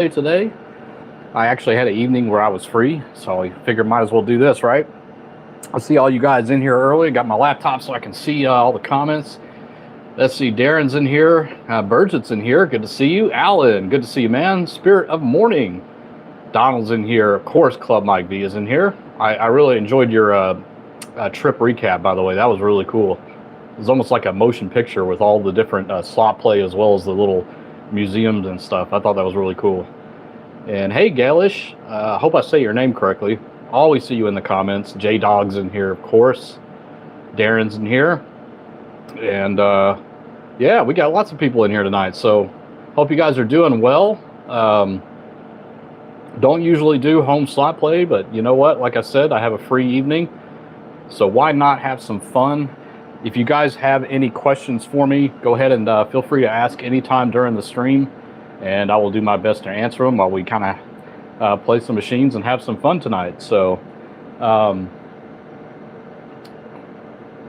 today. I actually had an evening where I was free, so I figured might as well do this, right? I see all you guys in here early. Got my laptop so I can see all the comments. Let's see, Darren's in here. Burgett's in here. Good to see you. Alan, good to see you, man. Spirit of Morning. Donald's in here. Of course, Club Mike V is in here. I really enjoyed your trip recap, by the way. That was really cool. It was almost like a motion picture with all the different slot play as well as the little museums and stuff. I thought that was really cool. And hey, Galish, I hope I say your name correctly. Always see you in the comments. J-Dog's in here, of course. Darren's in here. And yeah, we got lots of people in here tonight. So hope you guys are doing well. Don't usually do home slot play, but you know what? Like I said, I have a free evening. So why not have some fun? If you guys have any questions for me, go ahead and feel free to ask anytime during the stream. And I will do my best to answer them while we kind of play some machines and have some fun tonight. So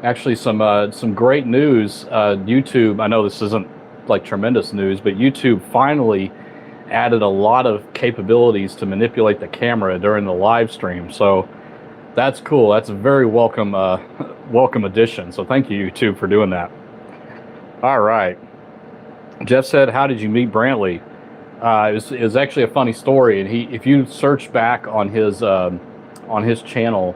actually some great news. YouTube, I know this isn't like tremendous news, but YouTube finally added a lot of capabilities to manipulate the camera during the live stream. So that's cool. That's a very welcome welcome addition. So thank you, YouTube, for doing that. All right. Jeff said, how did you meet Brantley? It was actually a funny story. And if you search back on his channel,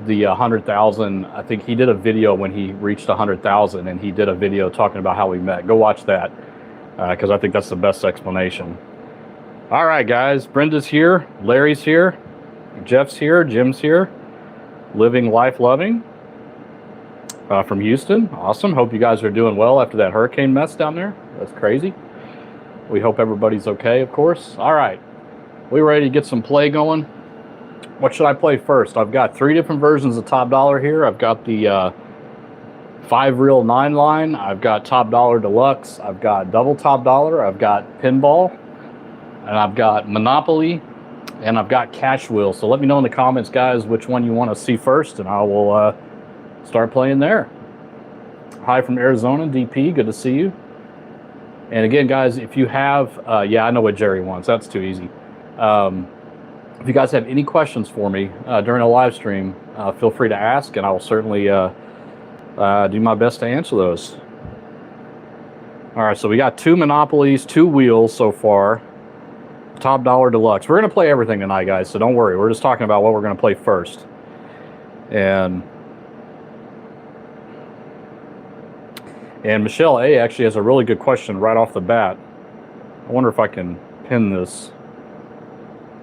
the 100,000, I think he did a video when he reached 100,000, and he did a video talking about how we met. Go watch that, because I think that's the best explanation. All right, guys. Brenda's here. Larry's here. Jeff's here. Jim's here. Living Life Loving from Houston. Awesome. Hope you guys are doing well after that hurricane mess down there. That's crazy. We hope everybody's okay, of course. All right. We ready to get some play going? What should I play first? I've got 3 different versions of Top Dollar here. I've got the 5-reel 9-line. I've got Top Dollar Deluxe. I've got Double Top Dollar. I've got Pinball. And I've got Monopoly. And I've got Cash Wheel. So let me know in the comments, guys, which one you want to see first, and I will start playing there. Hi from Arizona, DP. Good to see you. And again, guys, if you have, yeah, I know what Jerry wants. That's too easy. If you guys have any questions for me during a live stream, feel free to ask, and I will certainly do my best to answer those. All right, so we got 2 Monopolies, 2 wheels so far. Top Dollar Deluxe. We're going to play everything tonight, guys, so don't worry. We're just talking about what we're going to play first. And Michelle A. actually has a really good question right off the bat. I wonder if I can pin this.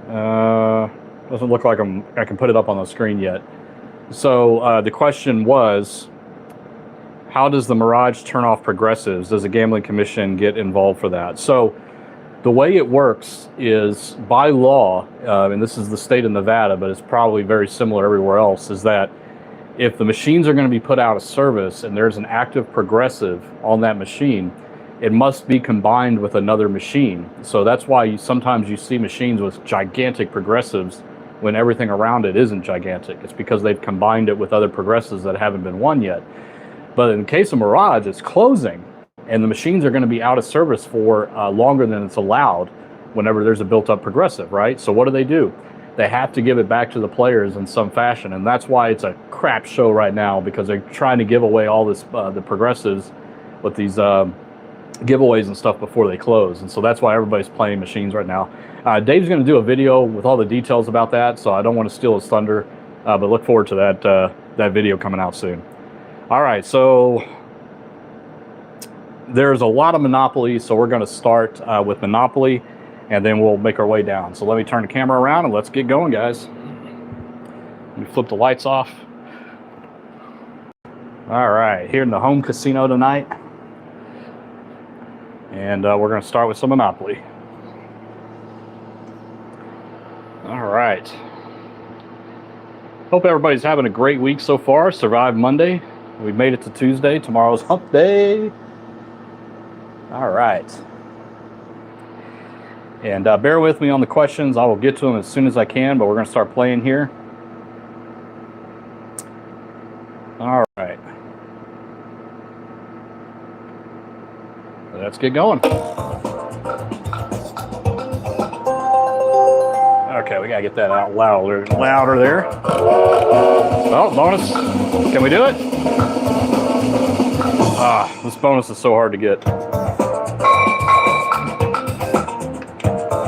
Doesn't look like I can put it up on the screen yet. So the question was, how does the Mirage turn off progressives? Does the Gambling Commission get involved for that? So the way it works is by law, and this is the state of Nevada, but it's probably very similar everywhere else, is that if the machines are going to be put out of service and there's an active progressive on that machine, it must be combined with another machine. So that's why sometimes you see machines with gigantic progressives when everything around it isn't gigantic. It's because they've combined it with other progressives that haven't been won yet. But in the case of Mirage, it's closing, and the machines are going to be out of service for longer than it's allowed whenever there's a built-up progressive, right? So what do? They have to give it back to the players in some fashion, and that's why it's a crap show right now, because they're trying to give away all this the progressives with these giveaways and stuff before they close, and so that's why everybody's playing machines right now. Dave's going to do a video with all the details about that, so I don't want to steal his thunder, but look forward to that video coming out soon. All right, so there's a lot of Monopoly, so we're going to start with Monopoly, and then we'll make our way down. So let me turn the camera around and let's get going, guys. Let me flip the lights off. All right, here in the home casino tonight. And we're going to start with some Monopoly. All right. Hope everybody's having a great week so far. Survived Monday. We made it to Tuesday. Tomorrow's hump day. All right. And bear with me on the questions. I will get to them as soon as I can, but we're going to start playing here. All right. Let's get going. Okay, we gotta get that out louder there. Oh, bonus. Can we do it? Ah, this bonus is so hard to get.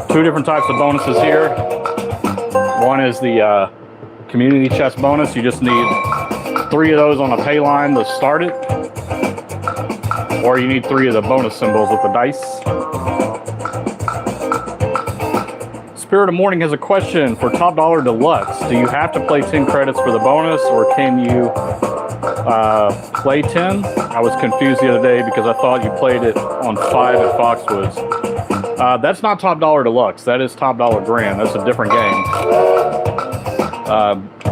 2 different types of bonuses here. One is the community chest bonus. You just need 3 of those on a pay line to start it. Or you need 3 of the bonus symbols with the dice. Spirit of Morning has a question for Top Dollar Deluxe. Do you have to play 10 credits for the bonus, or can you play 10? I was confused the other day because I thought you played it on 5 at Foxwoods. That's not Top Dollar Deluxe. That is Top Dollar Grand. That's a different game.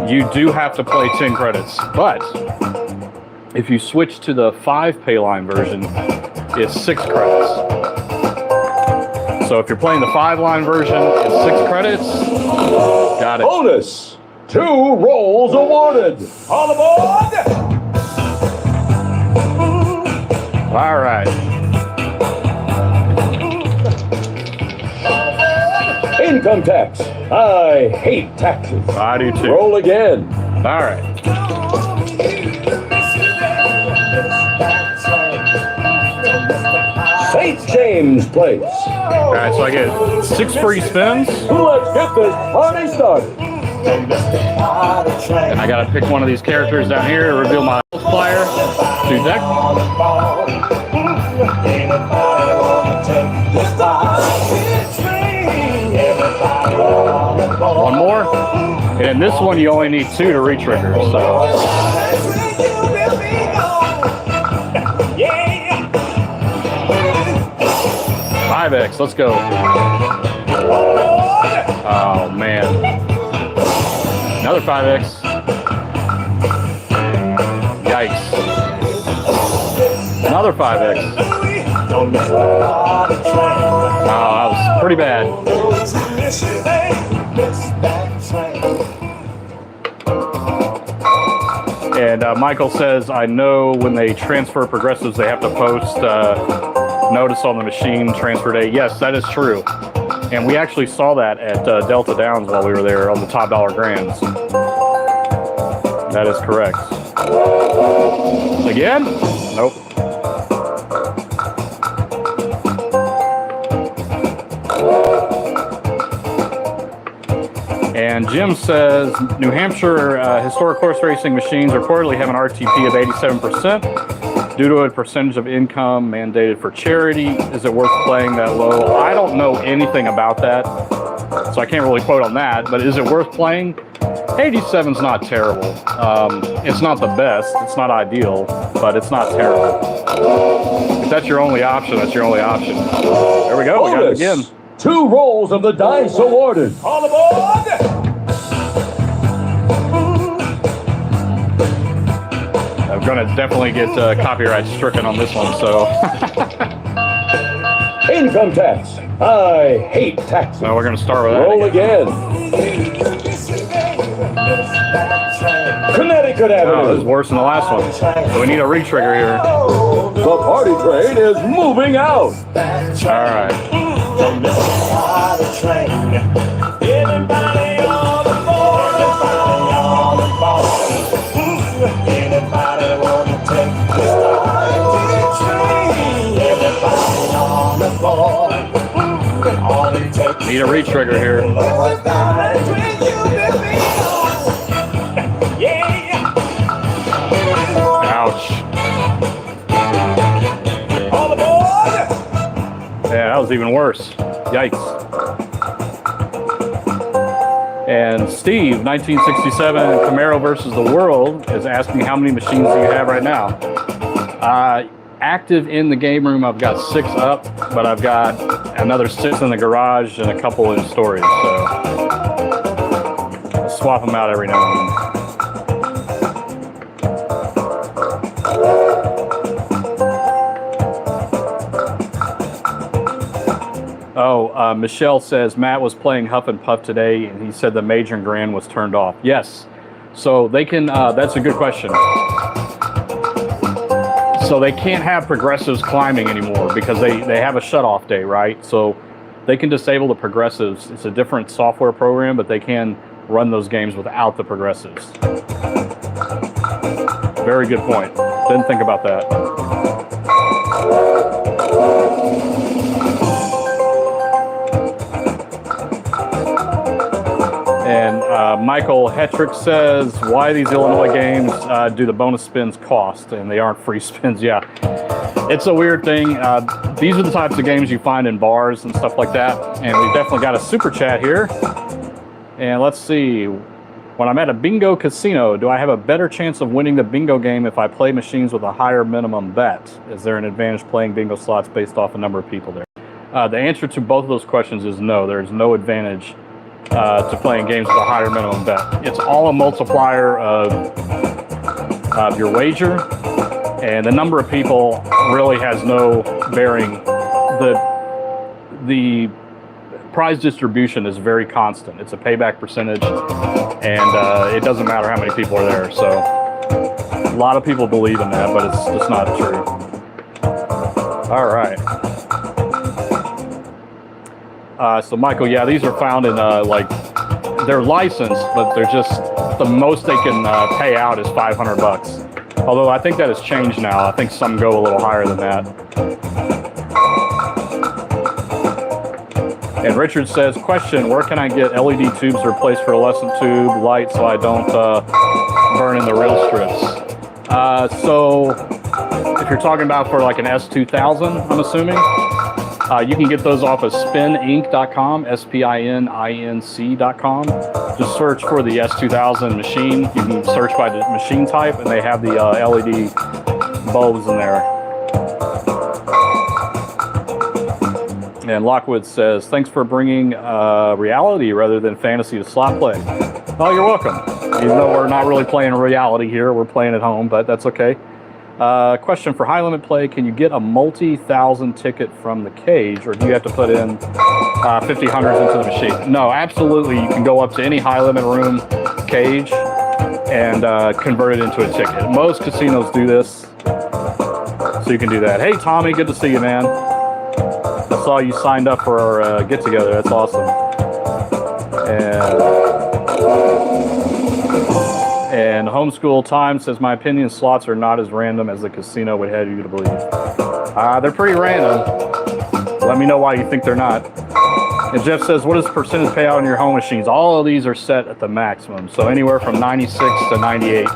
You do have to play 10 credits, but if you switch to the 5 pay line version, it's 6 credits. So if you're playing the 5 line version, it's 6 credits. Got it. Bonus! 2 rolls awarded. All aboard! All right. Income tax. I hate taxes. I do too. Roll again. All right. St. James Place. All right, so I get 6 free spins. Let's get this party started. And I gotta pick one of these characters down here to reveal my flyer to deck. One more. And this one you only need 2 to re-trigger, so. 5X, let's go. Oh man. Another 5X. Yikes. Another 5X. Oh, that was pretty bad. And Michael says, I know when they transfer progressives, they have to post notice on the machine transfer day. Yes, that is true. And we actually saw that at Delta Downs while we were there on the Top Dollar Grands. That is correct. Again? Nope. And Jim says, New Hampshire historic horse racing machines reportedly have an RTP of 87%. Due to a percentage of income mandated for charity, is it worth playing that low? I don't know anything about that, so I can't really quote on that, but is it worth playing? 87's not terrible. It's not the best, it's not ideal, but it's not terrible. If that's your only option, that's your only option. There we go, we got it again. 2 rolls of the dice awarded. All aboard! I'm gonna definitely get copyright stricken on this one, so. Income tax. I hate taxes. So we're gonna start with that. Roll again. Connecticut Avenue. Oh, this is worse than the last one. So we need a re-trigger here. The party train is moving out. All right. Need a re-trigger here. Ouch. Yeah, that was even worse. Yikes. And Steve, 1967 Camaro versus the World, is asking how many machines do you have right now? Active in the game room, I've got 6 up, but I've got another 6 in the garage and a couple in storage. So I'll swap them out every now and then. Oh, Michelle says Matt was playing Huff and Puff today, and he said the Major and Grand was turned off. Yes, so they can. That's a good question. So they can't have progressives climbing anymore because they have a shutoff day, right? So they can disable the progressives. It's a different software program, but they can run those games without the progressives. Very good point. Didn't think about that. And Michael Hetrick says, why these Illinois games do the bonus spins cost? And they aren't free spins. Yeah, it's a weird thing. These are the types of games you find in bars and stuff like that. And we've definitely got a super chat here. And let's see. When I'm at a bingo casino, do I have a better chance of winning the bingo game if I play machines with a higher minimum bet? Is there an advantage playing bingo slots based off a number of people there? The answer to both of those questions is no. There is no advantage to playing games with a higher minimum bet. It's all a multiplier of your wager, and the number of people really has no bearing. The prize distribution is very constant. It's a payback percentage, and it doesn't matter how many people are there. So a lot of people believe in that, but it's just not true. All right. So Michael, yeah, these are found in like, they're licensed, but they're just, the most they can pay out is $500. Although I think that has changed now. I think some go a little higher than that. And Richard says, question, where can I get LED tubes replaced for a lesson tube light so I don't burn in the rail strips? So if you're talking about for like an S2000, I'm assuming, you can get those off of spininc.com, SPININC.com. Just search for the S2000 machine. You can search by the machine type, and they have the LED bulbs in there. And Lockwood says, thanks for bringing reality rather than fantasy to slot play. Oh, you're welcome. Even though we're not really playing reality here, we're playing at home, but that's okay. Question for high limit play, can you get a multi-thousand ticket from the cage, or do you have to put in 50 hundreds into the machine? No, absolutely. You can go up to any high limit room cage and convert it into a ticket. Most casinos do this, so you can do that. Hey, Tommy, good to see you, man. I saw you signed up for our get-together. That's awesome. And Homeschool Time says, my opinion, slots are not as random as the casino would have you to believe. They're pretty random. Let me know why you think they're not. And Jeff says, what is the percentage payout on your home machines? All of these are set at the maximum, so anywhere from 96 to 98.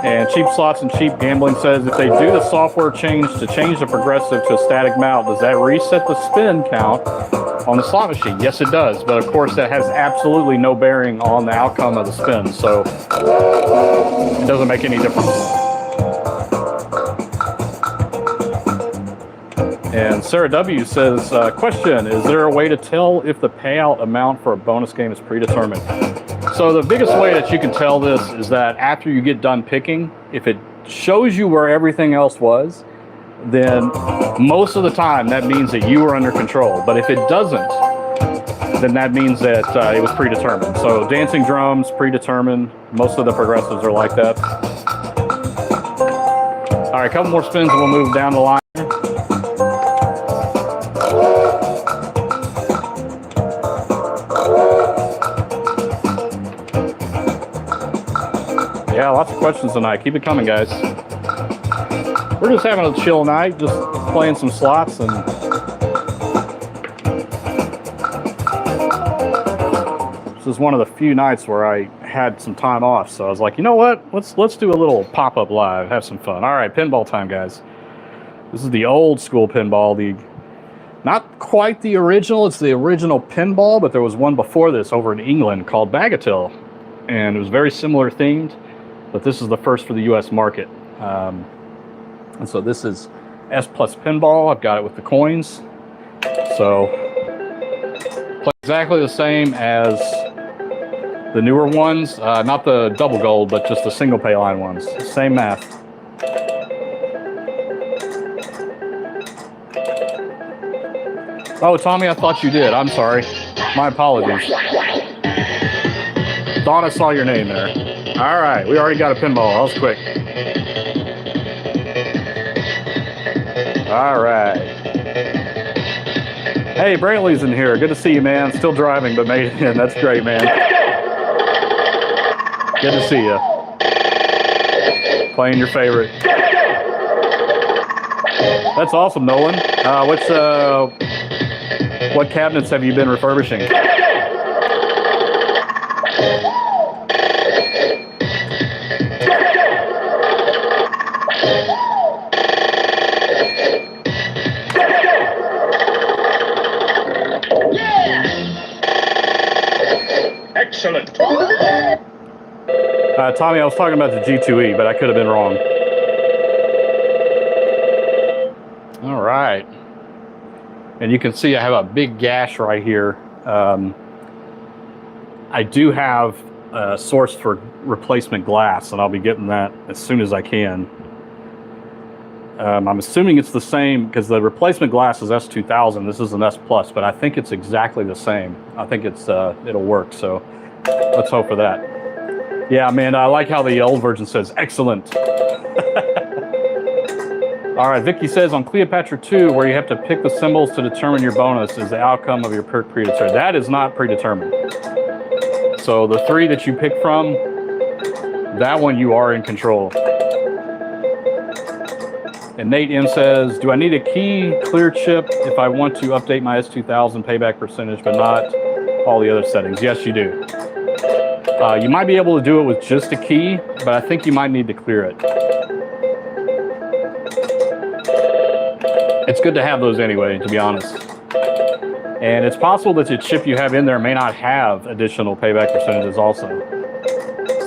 And Cheap Slots and Cheap Gambling says, if they do the software change to change the progressive to a static mount, does that reset the spin count on the slot machine? Yes, it does. But of course, that has absolutely no bearing on the outcome of the spin. So it doesn't make any difference. And Sarah W says, question, is there a way to tell if the payout amount for a bonus game is predetermined? So the biggest way that you can tell this is that after you get done picking, if it shows you where everything else was, then most of the time that means that you were under control. But if it doesn't, then that means that it was predetermined. So dancing drums, predetermined. Most of the progressives are like that. All right, a couple more spins and we'll move down the line. Yeah, lots of questions tonight. Keep it coming, guys. We're just having a chill night, just playing some slots, and this is one of the few nights where I had some time off. So I was like, you know what? Let's do a little pop-up live, have some fun. All right, pinball time, guys. This is the old school pinball, not quite the original. It's the original pinball, but there was one before this over in England called Bagatelle, and it was very similar themed. But this is the first for the U.S. market. And so this is S Plus Pinball. I've got it with the coins. So play exactly the same as the newer ones. Not the double gold, but just the single pay line ones. Same math. Oh, Tommy, I thought you did. I'm sorry. My apologies. Thought I saw your name there. All right, we already got a pinball. That was quick. All right. Hey, Brantley's in here. Good to see you, man. Still driving, but made it in. That's great, man. Good to see you. Playing your favorite. That's awesome, Nolan. What cabinets have you been refurbishing? Excellent. Tommy, I was talking about the G2E, but I could have been wrong. All right. And you can see I have a big gash right here. I do have a source for replacement glass, and I'll be getting that as soon as I can. I'm assuming it's the same because the replacement glass is S2000. This is an S Plus, but I think it's exactly the same. I think it'll work. So let's hope for that. Yeah, man, I like how the old version says excellent. All right, Vicky says on Cleopatra 2, where you have to pick the symbols to determine your bonus, is the outcome of your perk predetermined. That is not predetermined. So the 3 that you pick from, that one you are in control. And Nate M says, do I need a key clear chip if I want to update my S2000 payback percentage, but not all the other settings? Yes, you do. You might be able to do it with just a key, but I think you might need to clear it. It's good to have those anyway, to be honest. And it's possible that the chip you have in there may not have additional payback percentages also.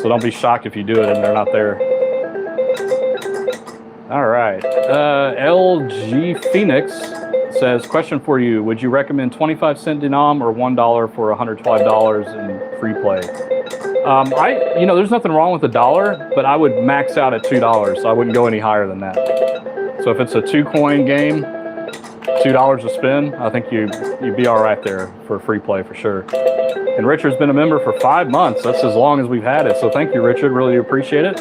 So don't be shocked if you do it and they're not there. All right. LG Phoenix says, question for you. Would you recommend 25-cent denom or $1 for $105 in free play? There's nothing wrong with $1, but I would max out at $2. So I wouldn't go any higher than that. So if it's a 2-coin game, $2 a spin, I think you'd be all right there for free play for sure. And Richard's been a member for 5 months. That's as long as we've had it. So thank you, Richard. Really appreciate it.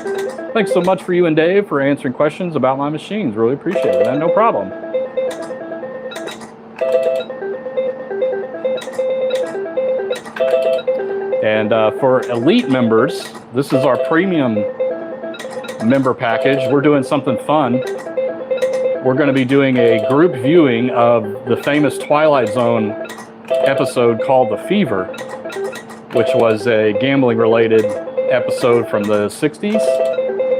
Thanks so much for you and Dave for answering questions about my machines. Really appreciate it, man. No problem. And for elite members, this is our premium member package. We're doing something fun. We're going to be doing a group viewing of the famous Twilight Zone episode called The Fever, which was a gambling-related episode from the 60s.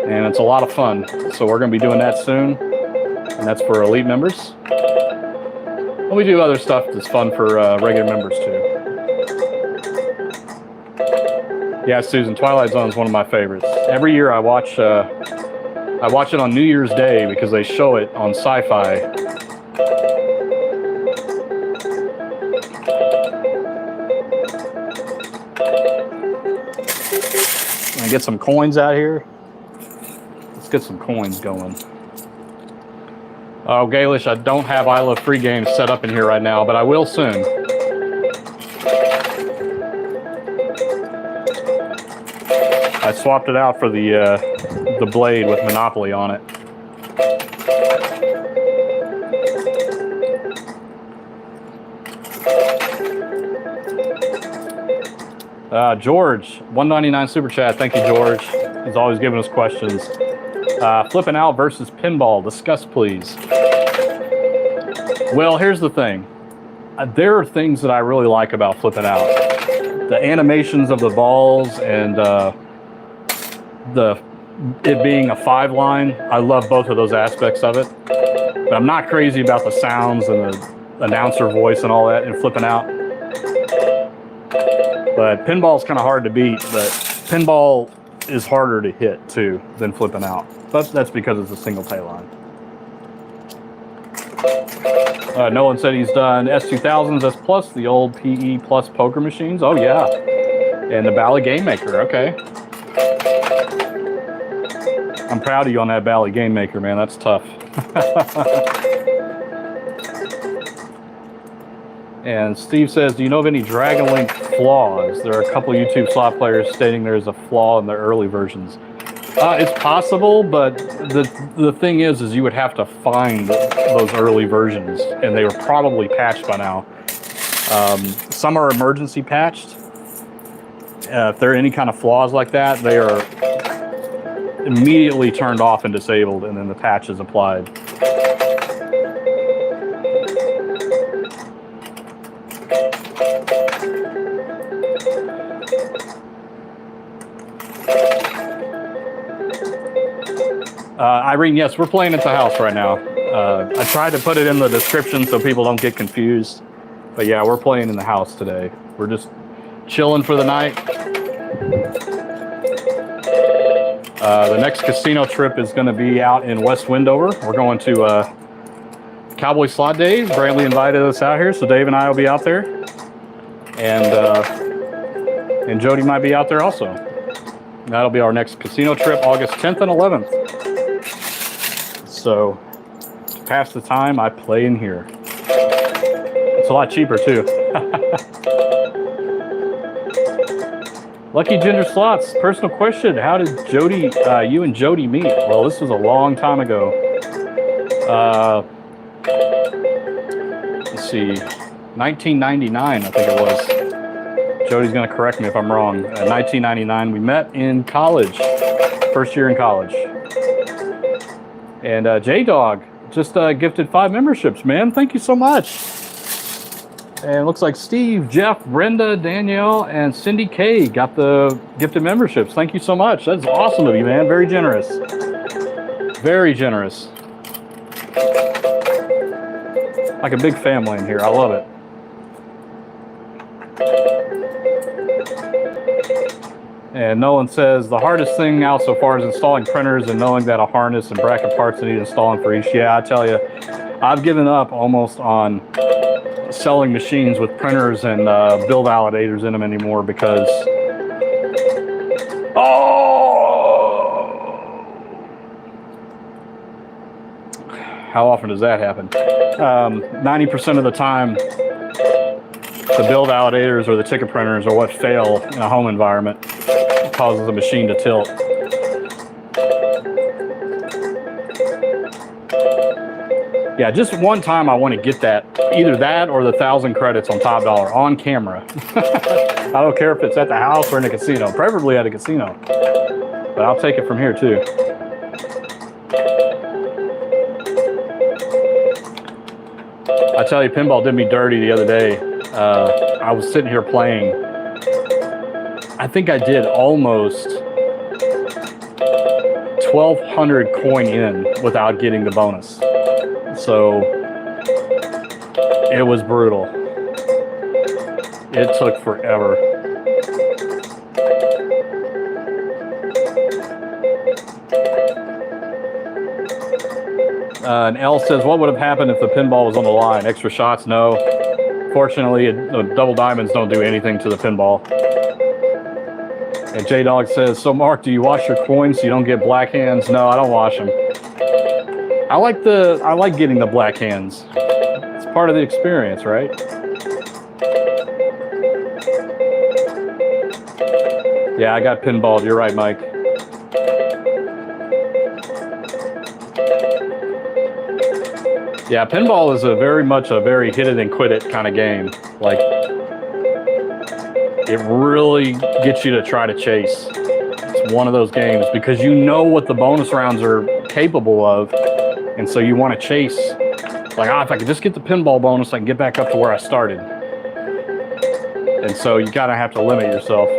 And it's a lot of fun. So we're going to be doing that soon. And that's for elite members. And we do other stuff that's fun for regular members too. Yeah, Susan, Twilight Zone is one of my favorites. Every year I watch it on New Year's Day because they show it on Sci-Fi. Can I get some coins out here? Let's get some coins going. Oh, Gaelish, I don't have I Love Free Games set up in here right now, but I will soon. I swapped it out for the blade with Monopoly on it. George, $1.99 super chat. Thank you, George. He's always giving us questions. Flipping out versus pinball. Discuss, please. Well, here's the thing. There are things that I really like about flipping out. The animations of the balls and it being a 5-line. I love both of those aspects of it. But I'm not crazy about the sounds and the announcer voice and all that in flipping out. But pinball's kind of hard to beat, but pinball is harder to hit too than flipping out. But that's because it's a single pay line. Nolan said he's done S2000s, S Plus, the old PE Plus poker machines. Oh yeah, and the Bally Game Maker. Okay, I'm proud of you on that Bally Game Maker, man. That's tough. And Steve says, do you know of any Dragon Link flaws? There are a couple YouTube slot players stating there's a flaw in the early versions. It's possible, but the thing is you would have to find those early versions, and they were probably patched by now. Some are emergency patched. If there are any kind of flaws like that, they are immediately turned off and disabled, and then the patch is applied. Irene, yes, we're playing at the house right now. I tried to put it in the description so people don't get confused. But yeah, we're playing in the house today. We're just chilling for the night. The next casino trip is going to be out in West Wendover. We're going to Cowboy Slot Days. Brantley invited us out here, so Dave and I will be out there. And Jody might be out there also. That'll be our next casino trip, August 10th and 11th. So, to pass the time, I play in here. It's a lot cheaper, too. Lucky Ginger Slots, personal question. How did you and Jody meet? Well, this was a long time ago. Let's see, 1999, I think it was. Jody's going to correct me if I'm wrong. 1999, we met in college, first year in college. And J-Dog just gifted 5 memberships, man. Thank you so much. And it looks like Steve, Jeff, Brenda, Danielle, and Cindy K got the gifted memberships. Thank you so much. That's awesome of you, man. Very generous. Very generous. Like a big family in here. I love it. And Nolan says, the hardest thing out so far is installing printers and knowing that a harness and bracket parts need installing for each. Yeah, I tell you, I've given up almost on selling machines with printers and build validators in them anymore because... How often does that happen? 90% of the time, the build validators or the ticket printers are what fail in a home environment. It causes the machine to tilt. Yeah, just one time I want to get that, either that or the 1,000 credits on Top Dollar on camera. I don't care if it's at the house or in a casino, preferably at a casino. But I'll take it from here too. I tell you, Pinball did me dirty the other day. I was sitting here playing. I think I did almost 1,200 coin in without getting the bonus. So it was brutal. It took forever. And L says, what would have happened if the pinball was on the line? Extra shots? No. Fortunately, double diamonds don't do anything to the pinball. And J-Dog says, so Mark, do you wash your coins so you don't get black hands? No, I don't wash them. I like getting the black hands. It's part of the experience, right? Yeah, I got pinballed. You're right, Mike. Yeah, pinball is very much a very hit it and quit it kind of game. Like, it really gets you to try to chase. It's one of those games because you know what the bonus rounds are capable of, and so you want to chase. Like, if I could just get the pinball bonus, I can get back up to where I started. And so you kind of have to limit yourself.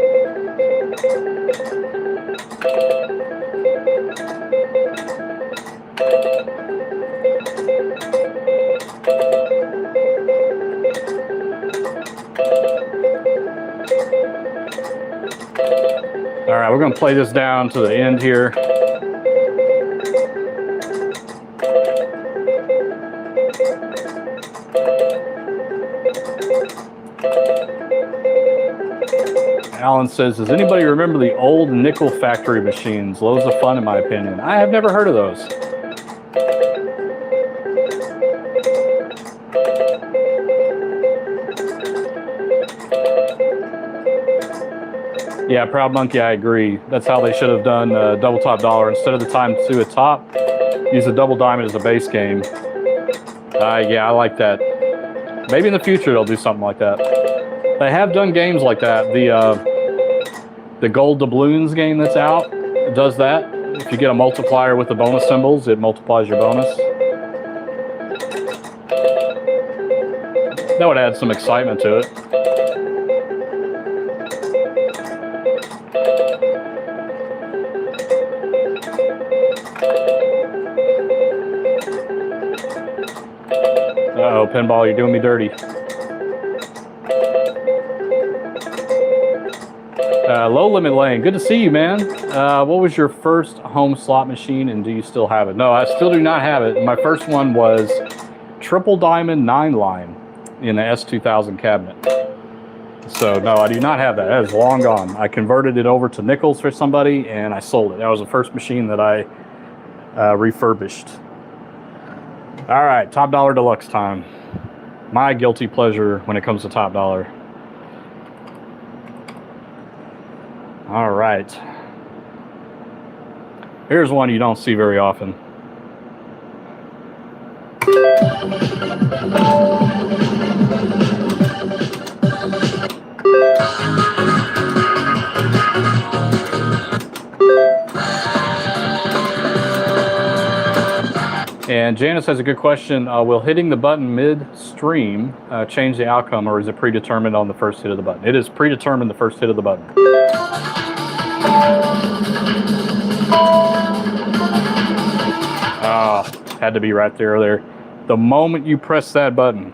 All right, we're going to play this down to the end here. Alan says, does anybody remember the old nickel factory machines? Loads of fun, in my opinion. I have never heard of those. Yeah, Proud Monkey, I agree. That's how they should have done double top dollar. Instead of the time to a top, use a double diamond as a base game. Yeah, I like that. Maybe in the future they'll do something like that. They have done games like that. The gold doubloons game that's out does that. If you get a multiplier with the bonus symbols, it multiplies your bonus. That would add some excitement to it. Uh-oh, Pinball, you're doing me dirty. Low Limit Lane, good to see you, man. What was your first home slot machine, and do you still have it? No, I still do not have it. My first one was Triple Diamond 9-line in the S2000 cabinet. So, no, I do not have that. That is long gone. I converted it over to nickels for somebody, and I sold it. That was the first machine that I refurbished. All right, Top Dollar Deluxe time. My guilty pleasure when it comes to Top Dollar. All right. Here's one you don't see very often. And Janice has a good question. Will hitting the button mid-stream change the outcome, or is it predetermined on the first hit of the button? It is predetermined the first hit of the button. Ah, had to be right there. The moment you press that button,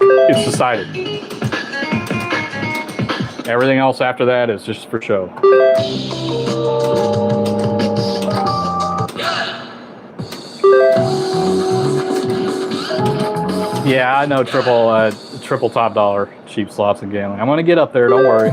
it's decided. Everything else after that is just for show. Yeah, I know triple top dollar cheap slots and gambling. I'm gonna get up there, don't worry.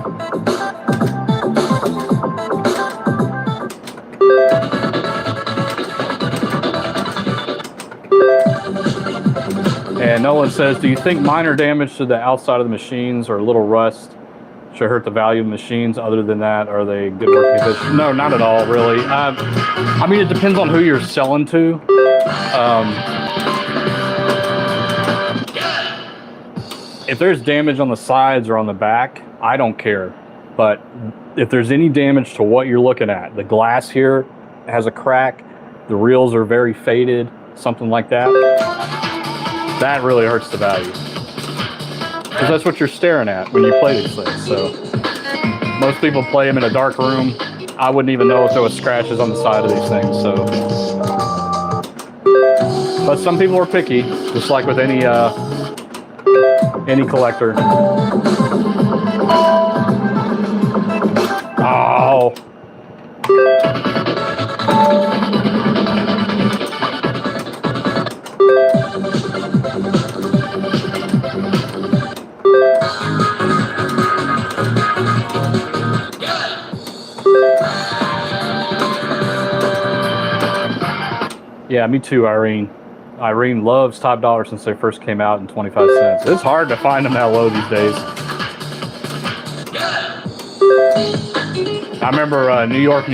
And Nolan says, do you think minor damage to the outside of the machines or a little rust should hurt the value of the machines? Other than that, are they good working condition? No, not at all, really. I mean, it depends on who you're selling to. If there's damage on the sides or on the back, I don't care. But if there's any damage to what you're looking at, the glass here has a crack, the reels are very faded, something like that, that really hurts the value. Because that's what you're staring at when you play these things. So most people play them in a dark room. I wouldn't even know if there was scratches on the side of these things. So, but some people are picky, just like with any collector. Oh. Yeah, me too, Irene. Irene loves Top Dollar since they first came out in 25 cents. It's hard to find them that low these days. I remember New York,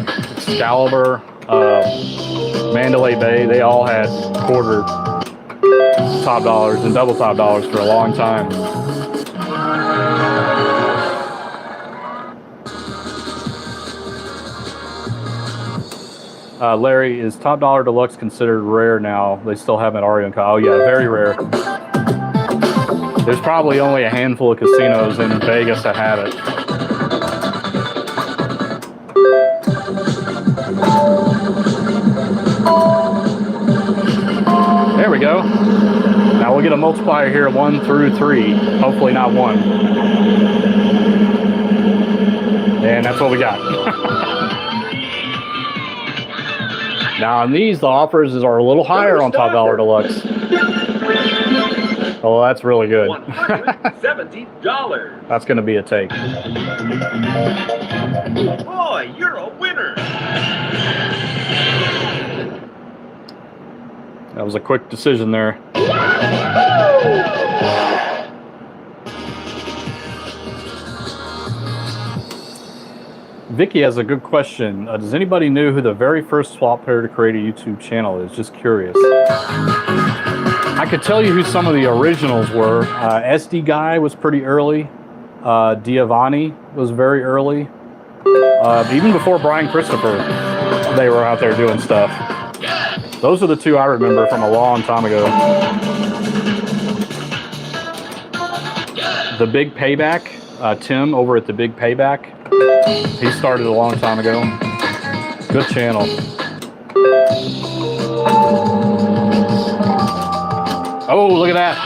Excalibur, Mandalay Bay, they all had quarter Top Dollars and double Top Dollars for a long time. Larry, is Top Dollar Deluxe considered rare now? They still have an Ario and Oh yeah, very rare. There's probably only a handful of casinos in Vegas that have it. There we go. Now we'll get a multiplier here, 1 through 3. Hopefully not 1. And that's what we got. Now on these, the offers are a little higher on Top Dollar Deluxe. Oh, that's really good. $170. That's going to be a take. Boy, you're a winner. That was a quick decision there. Vicky has a good question. Does anybody know who the very first swap player to create a YouTube channel is? Just curious. I could tell you who some of the originals were. SD Guy was pretty early. Diavani was very early. Even before Brian Christopher, they were out there doing stuff. Those are the two I remember from a long time ago. The Big Payback, Tim over at The Big Payback. He started a long time ago. Good channel. Oh, look at that.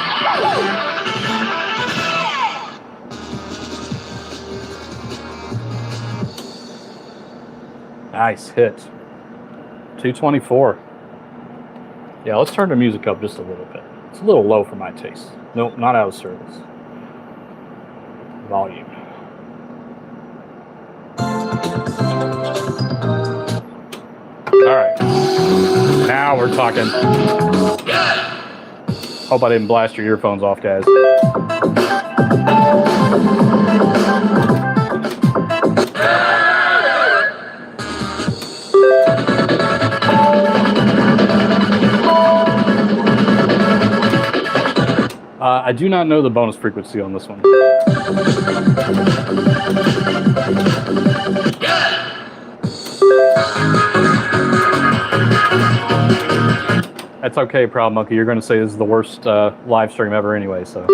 Nice hit. 224. Yeah, let's turn the music up just a little bit. It's a little low for my taste. Nope, not out of service. Volume. All right. Now we're talking. Hope I didn't blast your earphones off, guys. I do not know the bonus frequency on this one. That's okay, Proud Monkey. You're going to say this is the worst live stream ever anyway, so.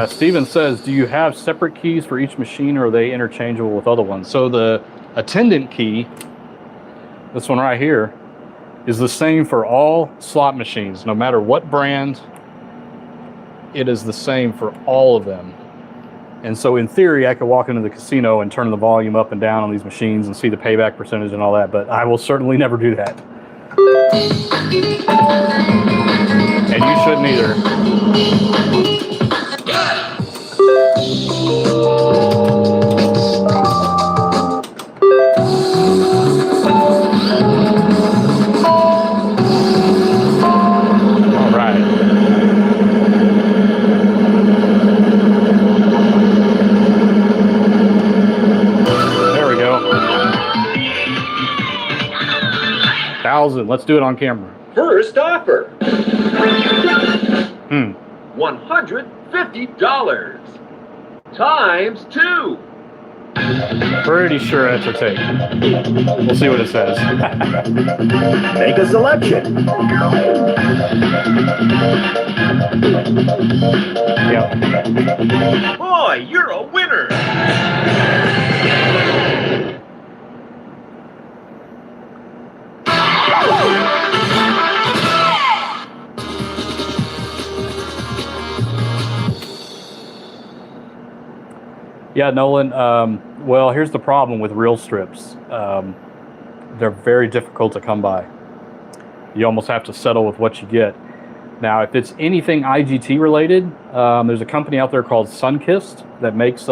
Steven says, do you have separate keys for each machine, or are they interchangeable with other ones? So the attendant key, this one right here, is the same for all slot machines, no matter what brand. It is the same for all of them. And so in theory, I could walk into the casino and turn the volume up and down on these machines and see the payback percentage and all that, but I will certainly never do that. And you shouldn't either. All right. There we go. 1,000. Let's do it on camera. First offer. $150 times 2. Pretty sure that's a take. We'll see what it says. Make a selection. Yep. Boy, you're a winner. Yeah, Nolan. Well, here's the problem with reel strips. They're very difficult to come by. You almost have to settle with what you get. Now, if it's anything IGT related, there's a company out there called Sunkist that makes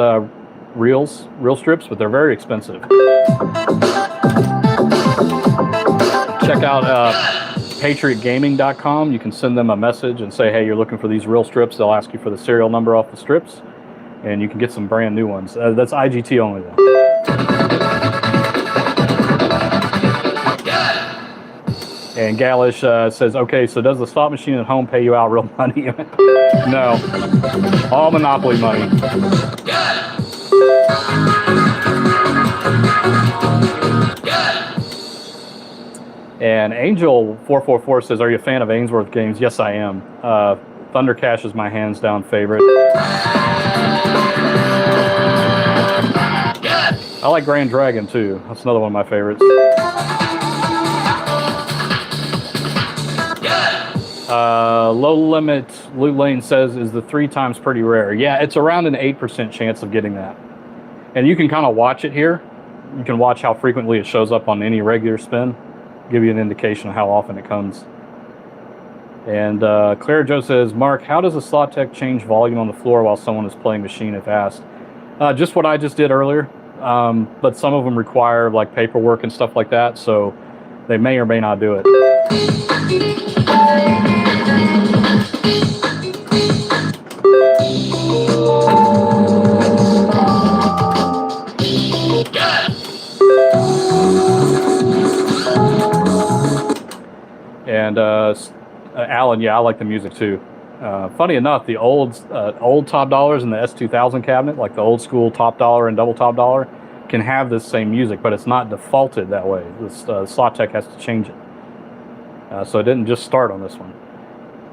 reel strips, but they're very expensive. Check out patriotgaming.com. You can send them a message and say, hey, you're looking for these reel strips. They'll ask you for the serial number off the strips, and you can get some brand new ones. That's IGT only, though. And Galish says, okay, so does the slot machine at home pay you out real money? No. All Monopoly money. And Angel444 says, are you a fan of Ainsworth games? Yes, I am. Thunder Cash is my hands down favorite. I like Grand Dragon too. That's another one of my favorites. Low Limit Loot Lane says, is the 3 times pretty rare? Yeah, it's around an 8% chance of getting that. And you can kind of watch it here. You can watch how frequently it shows up on any regular spin. Give you an indication of how often it comes. And Claire Joe says, Mark, how does a slot tech change volume on the floor while someone is playing machine if asked? Just what I just did earlier. But some of them require like paperwork and stuff like that. So They may or may not do it. And Alan, yeah, I like the music too. Funny enough, the old top dollars in the S2000 cabinet, like the old school top dollar and double top dollar, can have this same music, but it's not defaulted that way. This slot tech has to change it. So it didn't just start on this one.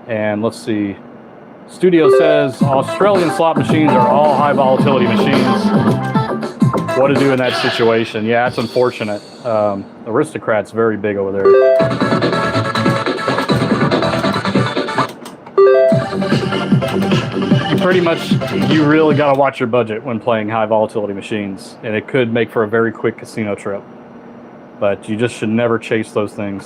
And let's see. Studio says Australian slot machines are all high volatility machines. What to do in that situation? Yeah, it's unfortunate. Aristocrat's very big over there. Pretty much, you really got to watch your budget when playing high volatility machines, and it could make for a very quick casino trip. But you just should never chase those things.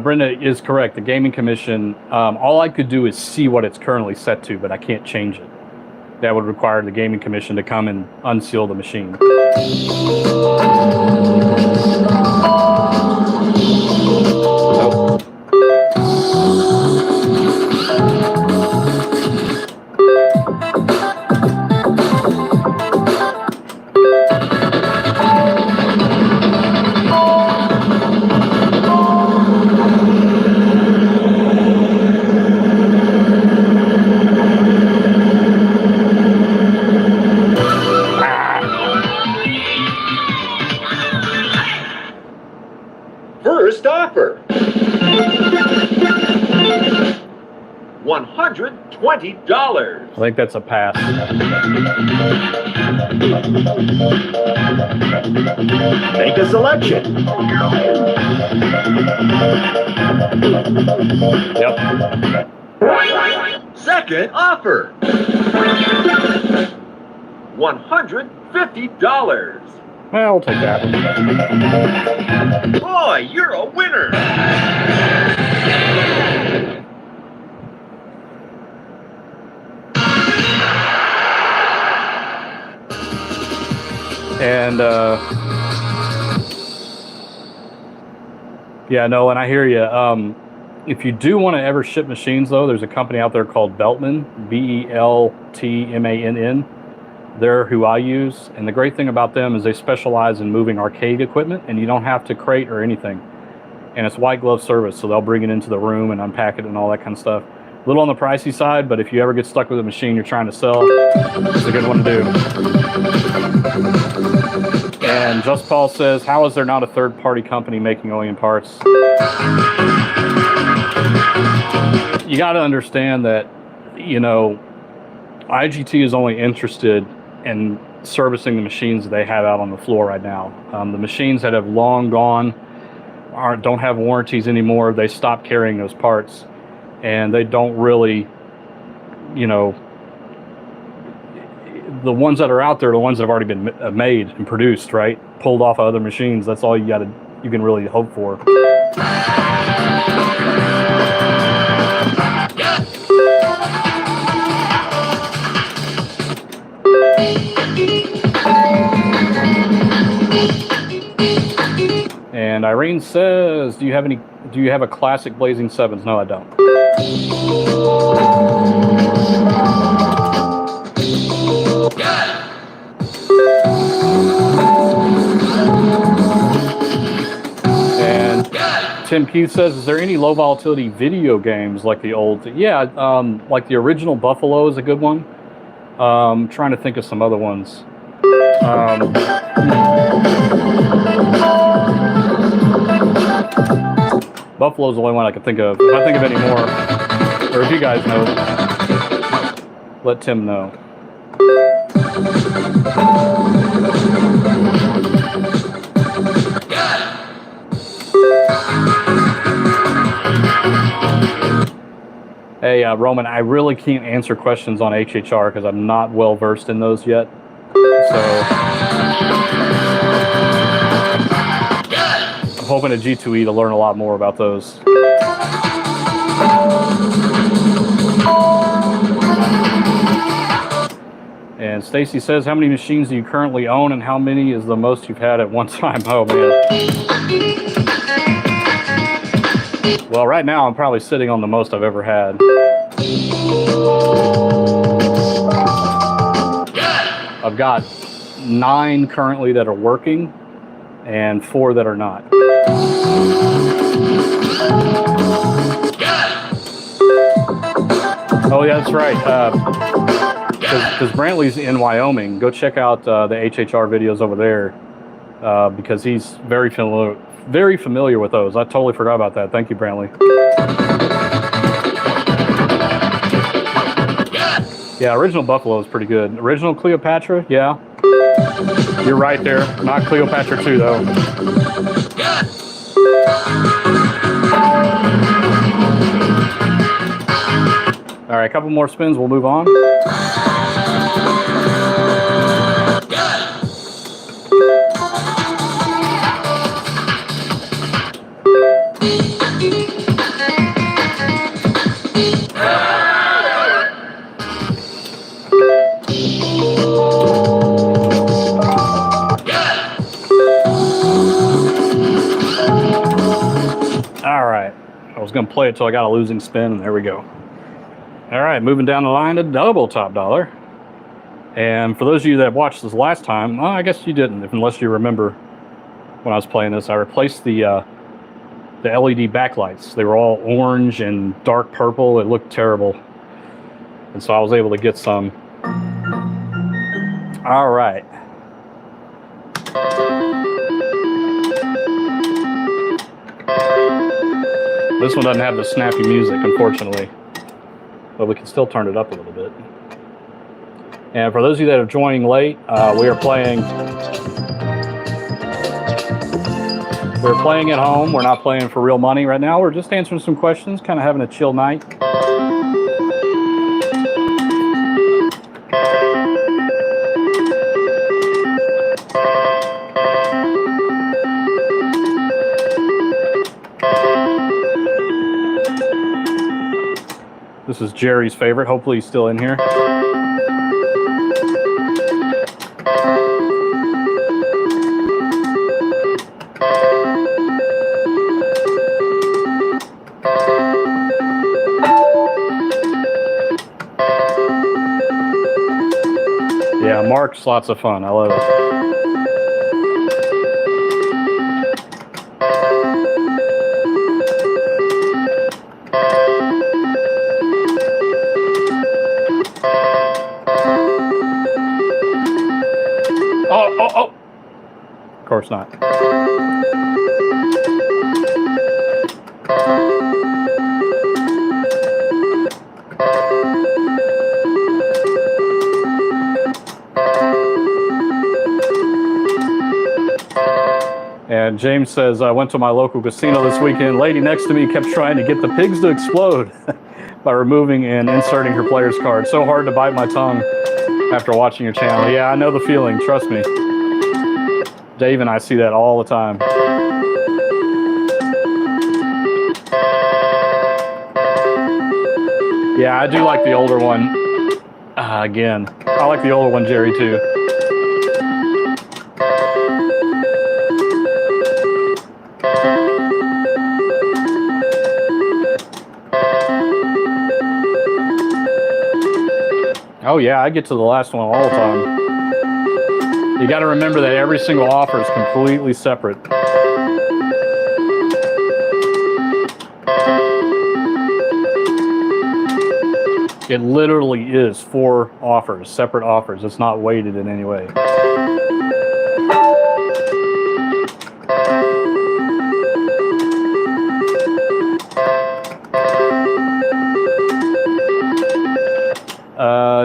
Brenda is correct. The Gaming Commission, all I could do is see what it's currently set to, but I can't change it. That would require the Gaming Commission to come and unseal the machine. Nope. First offer. $120. I think that's a pass. Make a selection. Yep. Second offer. $150. Well, we'll take that. Boy, you're a winner. And yeah, no, and I hear you. If you do want to ever ship machines, though, there's a company out there called Beltman, Beltmann. They're who I use, and the great thing about them is they specialize in moving arcade equipment, and you don't have to crate or anything. And it's white glove service, so they'll bring it into the room and unpack it and all that kind of stuff. A little on the pricey side, but if you ever get stuck with a machine you're trying to sell, it's a good one to do. And Just Paul says, how is there not a third-party company making OEM parts? You got to understand that, you know, IGT is only interested in servicing the machines that they have out on the floor right now. The machines that have long gone don't have warranties anymore. They stopped carrying those parts, and they don't really, you know, the ones that are out there are the ones that have already been made and produced, right? Pulled off of other machines. That's all you can really hope for. And Irene says, do you have a classic Blazing Sevens? No, I don't. And Tim Keith says, is there any low volatility video games like the old? Yeah, like the original Buffalo is a good one. I'm trying to think of some other ones. Buffalo's the only one I can think of. If I think of any more, or if you guys know, let Tim know. Hey, Roman, I really can't answer questions on HHR because I'm not well versed in those yet. So I'm hoping at G2E to learn a lot more about those. And Stacy says, how many machines do you currently own and how many is the most you've had at one time? Oh, man. Well, right now I'm probably sitting on the most I've ever had. I've got 9 currently that are working and 4 that are not. Oh, yeah, that's right. Because Brantley's in Wyoming, go check out the HHR videos over there because he's very familiar with those. I totally forgot about that. Thank you, Brantley. Yeah, original Buffalo is pretty good. Original Cleopatra, yeah. You're right there. Not Cleopatra 2, though. All right, a couple more spins, we'll move on. All right, I was gonna play it till I got a losing spin, and there we go. All right, moving down the line to double top dollar. And for those of you that watched this last time, well, I guess you didn't, unless you remember when I was playing this. I replaced the LED backlights. They were all orange and dark purple. It looked terrible. And so I was able to get some. All right. This one doesn't have the snappy music, unfortunately. But we can still turn it up a little bit. And for those of you that are joining late, we're playing at home. We're not playing for real money right now. We're just answering some questions, kind of having a chill night. This is Jerry's favorite. Hopefully he's still in here. Yeah, Mark's lots of fun. I love it. Oh. Of course not. And James says, I went to my local casino this weekend. Lady next to me kept trying to get the pigs to explode by removing and inserting her player's card. So hard to bite my tongue after watching your channel. Yeah, I know the feeling. Trust me. Dave and I see that all the time. Yeah, I do like the older one. Again, I like the older one, Jerry, too. Oh yeah, I get to the last one all the time. You got to remember that every single offer is completely separate. It literally is 4 offers, separate offers. It's not weighted in any way.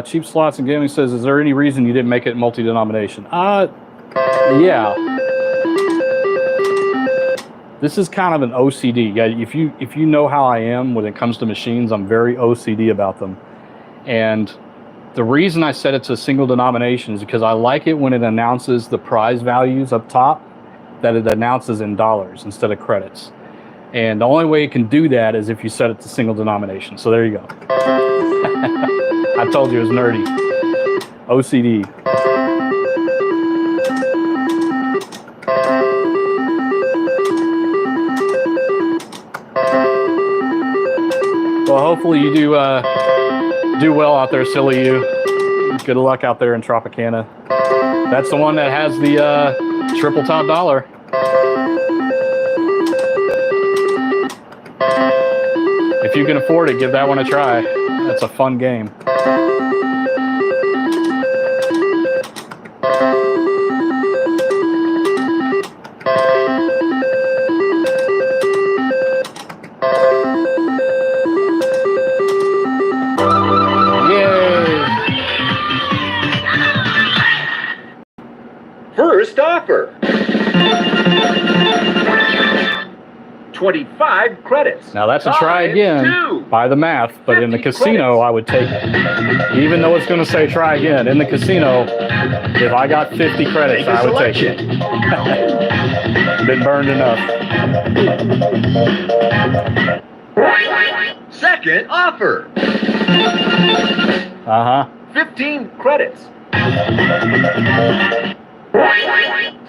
Cheap Slots and Gaming says, is there any reason you didn't make it multi-denomination? Yeah. This is kind of an OCD. If you know how I am when it comes to machines, I'm very OCD about them. And The reason I set it to single denomination is because I like it when it announces the prize values up top, that it announces in dollars instead of credits. And the only way it can do that is if you set it to single denomination. So there you go. I told you it was nerdy. OCD. Well, hopefully you do well out there, silly you. Good luck out there in Tropicana. That's the one that has the triple top dollar. If you can afford it, give that one a try. That's a fun game. First offer. 25 credits. Now that's a try again by the math, but in the casino I would take it. Even though it's going to say try again, in the casino, if I got 50 credits, I would take it. Been burned enough. Second offer. 15 credits.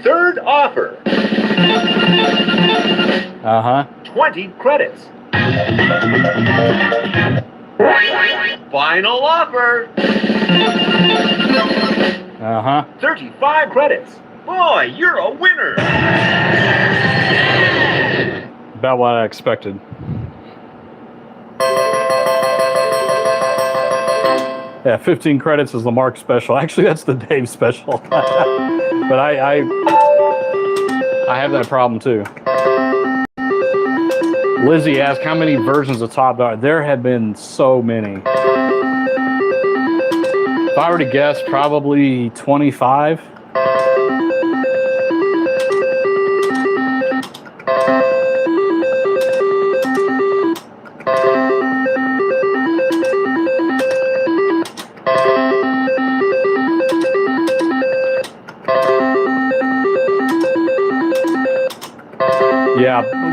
Third offer. 20 credits. Final offer. 35 credits. Boy, you're a winner. About what I expected. Yeah, 15 credits is the Mark special. Actually, that's the Dave special. But I have that problem too. Lizzie asked, how many versions of Top Dollar? There have been so many. If I were to guess, probably 25.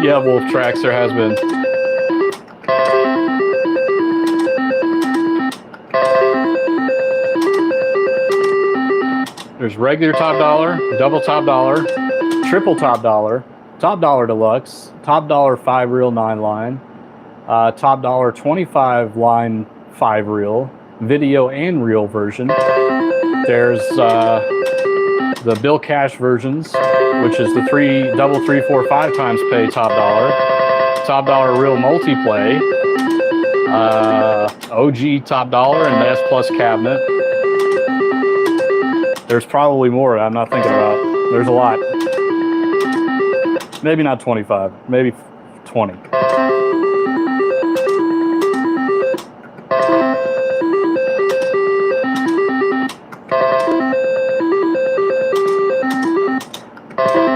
Yeah, Wolf Tracks, there has been. There's regular top dollar, double top dollar, triple top dollar deluxe, top dollar 5 reel 9 line, top dollar 25 line 5 reel, video and reel version. There's the Bill Cash versions, which is the double 3, 4, 5 times pay top dollar reel multi-play, OG top dollar and the S Plus cabinet. There's probably more I'm not thinking about. There's a lot. Maybe not 25, maybe 20.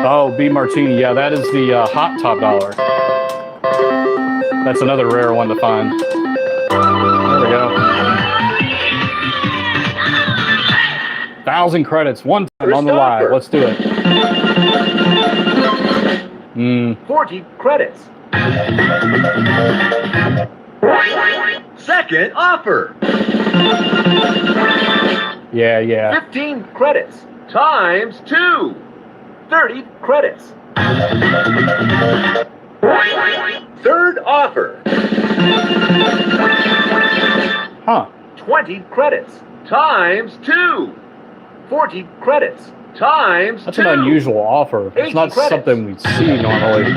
Oh, B Martini. Yeah, that is the hot top dollar. That's another rare one to find. There we go. 1,000 credits, one time on the live. Let's do it. 40 credits. Second offer. Yeah. 15 credits times 2. 30 credits. Third offer. 20 credits times 2. 40 credits times 2. That's an unusual offer. It's not something we see normally.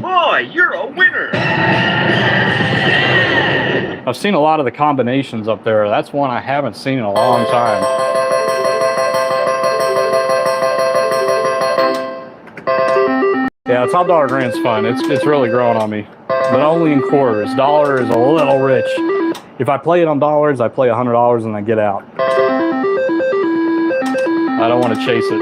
Boy, you're a winner. I've seen a lot of the combinations up there. That's one I haven't seen in a long time. Yeah, top dollar grand's fun. It's really growing on me, but only in quarters. Dollar is a little rich. If I play it on dollars, I play $100 and I get out. I don't want to chase it.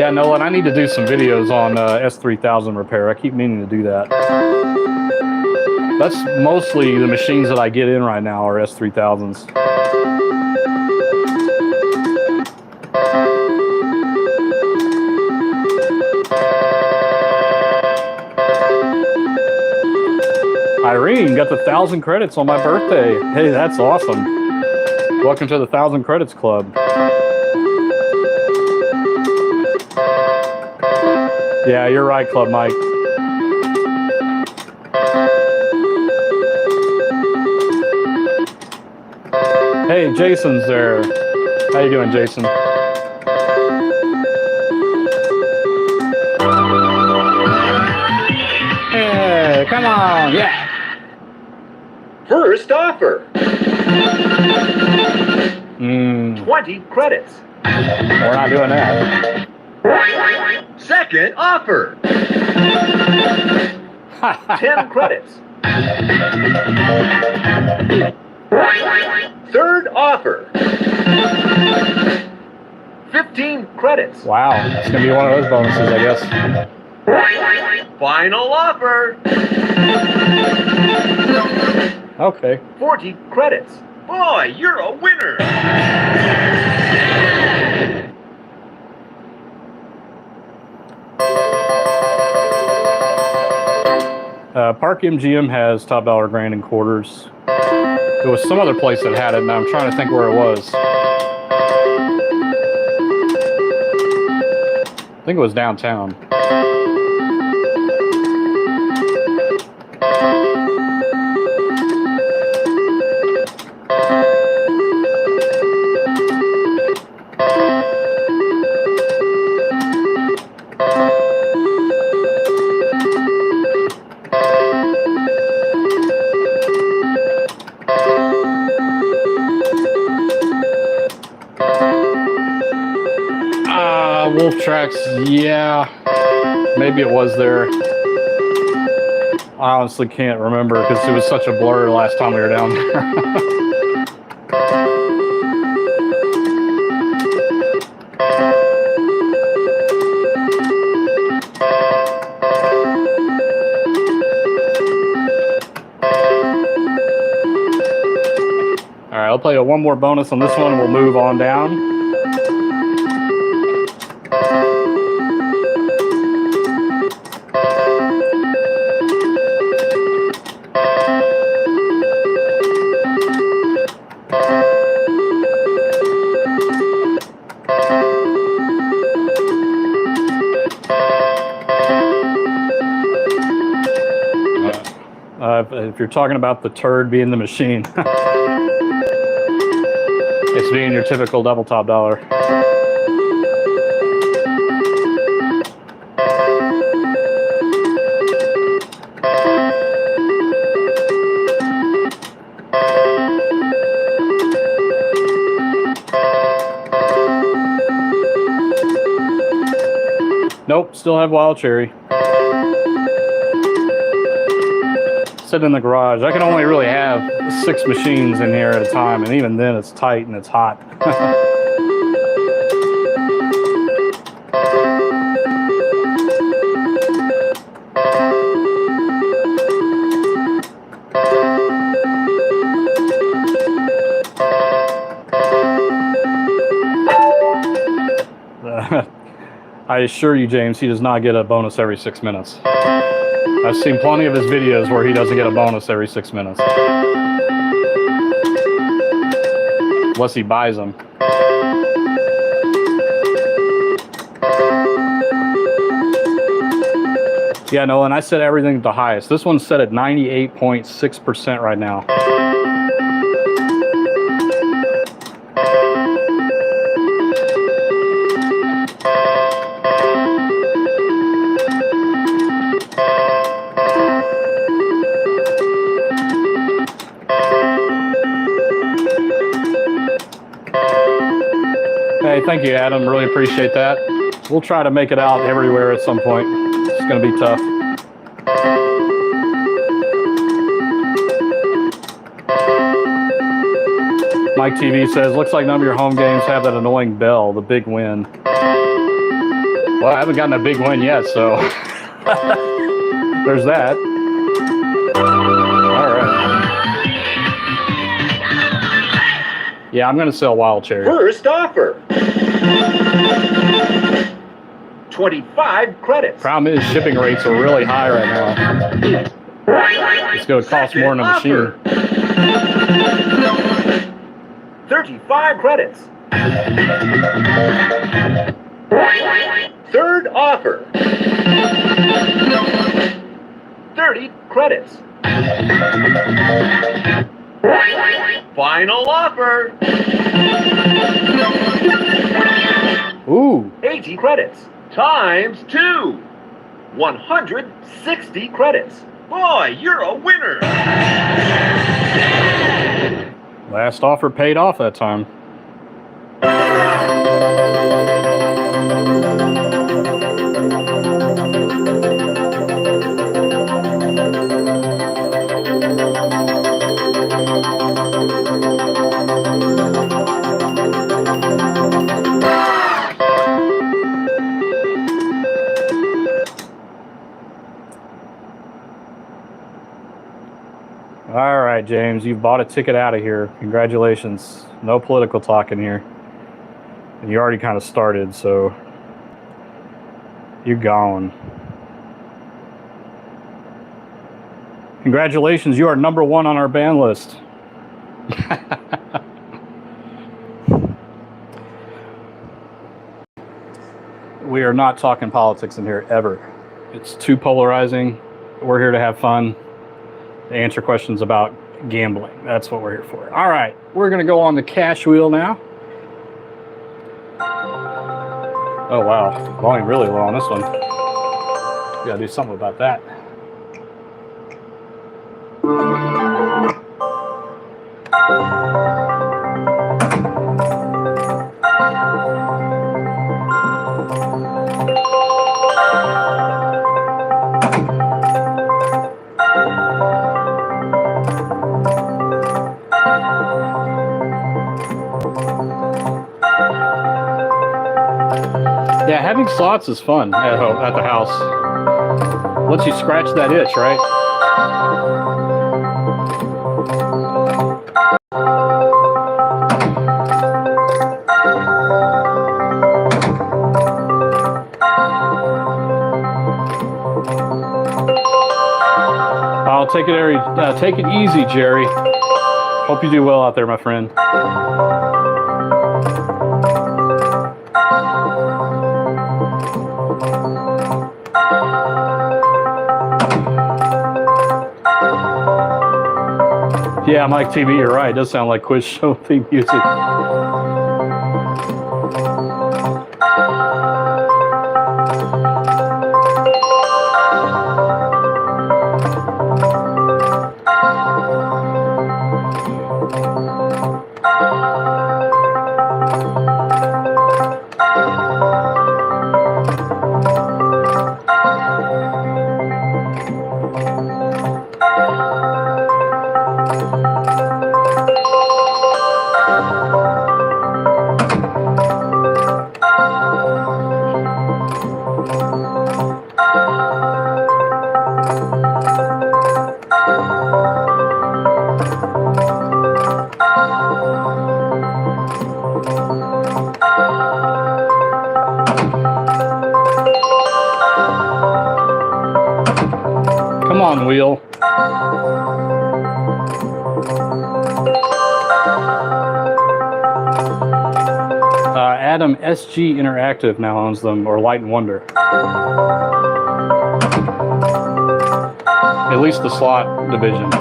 Yeah, Nolan, I need to do some videos on S3000 repair. I keep meaning to do that. That's mostly the machines that I get in right now are S3000s. Irene got the 1,000 credits on my birthday. Hey, that's awesome. Welcome to the 1,000 Credits Club. Yeah, you're right, Club Mike. Hey, Jason's there. How you doing, Jason? Hey, come on, yeah. First offer. 20 credits. We're not doing that. Second offer. 10 credits. Third offer. 15 credits. Wow, it's gonna be one of those bonuses, I guess. Final offer. Okay. 40 credits. Boy, you're a winner. Park MGM has top dollar grand and quarters. There was some other place that had it, and I'm trying to think where it was. I think it was downtown. Wolf Tracks, yeah, maybe it was there. I honestly can't remember because it was such a blur the last time we were down there. All right, I'll play one more bonus on this one and we'll move on down. If you're talking about the turd being the machine, it's being your typical double top dollar. Nope, still have wild cherry. Sit in the garage. I can only really have 6 machines in here at a time, and even then it's tight and it's hot. I assure you, James, he does not get a bonus every 6 minutes. I've seen plenty of his videos where he doesn't get a bonus every 6 minutes. Unless he buys them. Yeah, no, and I set everything at the highest. This one's set at 98.6% right now. Hey, thank you, Adam. Really appreciate that. We'll try to make it out everywhere at some point. It's going to be tough. Mike TV says, looks like none of your home games have that annoying bell, the big win. Well, I haven't gotten a big win yet, so there's that. All right. Yeah, I'm going to sell Wild Cherry. First offer. 25 credits. Problem is, shipping rates are really high right now. It's going to cost more than a machine. 35 credits. Third offer. 30 credits. Final offer. Ooh. 80 credits. Times 2. 160 credits. Boy, you're a winner. Last offer paid off that time. All right, James, you've bought a ticket out of here. Congratulations. No political talk in here. And you already kind of started, so you're gone. Congratulations, you are number 1 on our ban list. We are not talking politics in here ever. It's too polarizing. We're here to have fun, to answer questions about gambling. That's what we're here for. All right, we're going to go on the cash wheel now. Oh, wow. Volume really low on this one. We got to do something about that. Yeah, having slots is fun at the house. Lets you scratch that itch, right? I'll take it easy, Jerry. Hope you do well out there, my friend. Yeah, Mike TV, you're right. It does sound like quiz show theme music. Come on, wheel. Adam SG Interactive now owns them, or Light and Wonder. At least the slot division.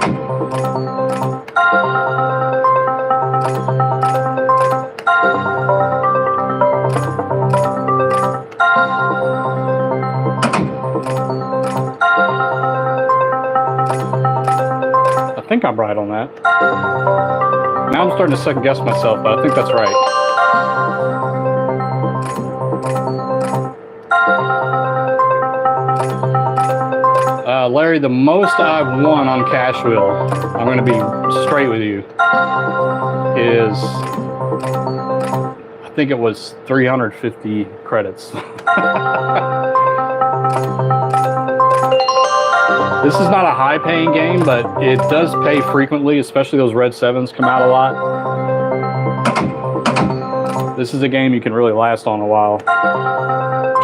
I think I'm right on that. Now I'm starting to second guess myself, but I think that's right. Larry, the most I've won on cash wheel, I'm going to be straight with you, is I think it was 350 credits. This is not a high-paying game, but it does pay frequently, especially those red 7s come out a lot. This is a game you can really last on a while.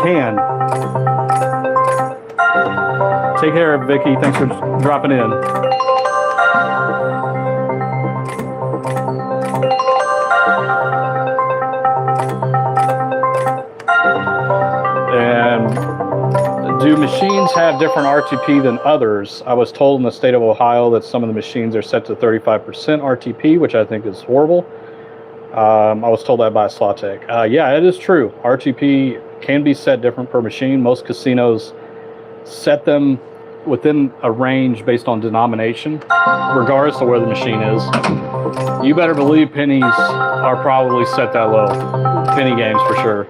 Can. Take care, Vicky. Thanks for dropping in. And do machines have different RTP than others? I was told in the state of Ohio that some of the machines are set to 35% RTP, which I think is horrible. I was told that by a slot tech. Yeah, it is true. RTP can be set different per machine. Most casinos set them within a range based on denomination, regardless of where the machine is. You better believe pennies are probably set that low. Penny games for sure.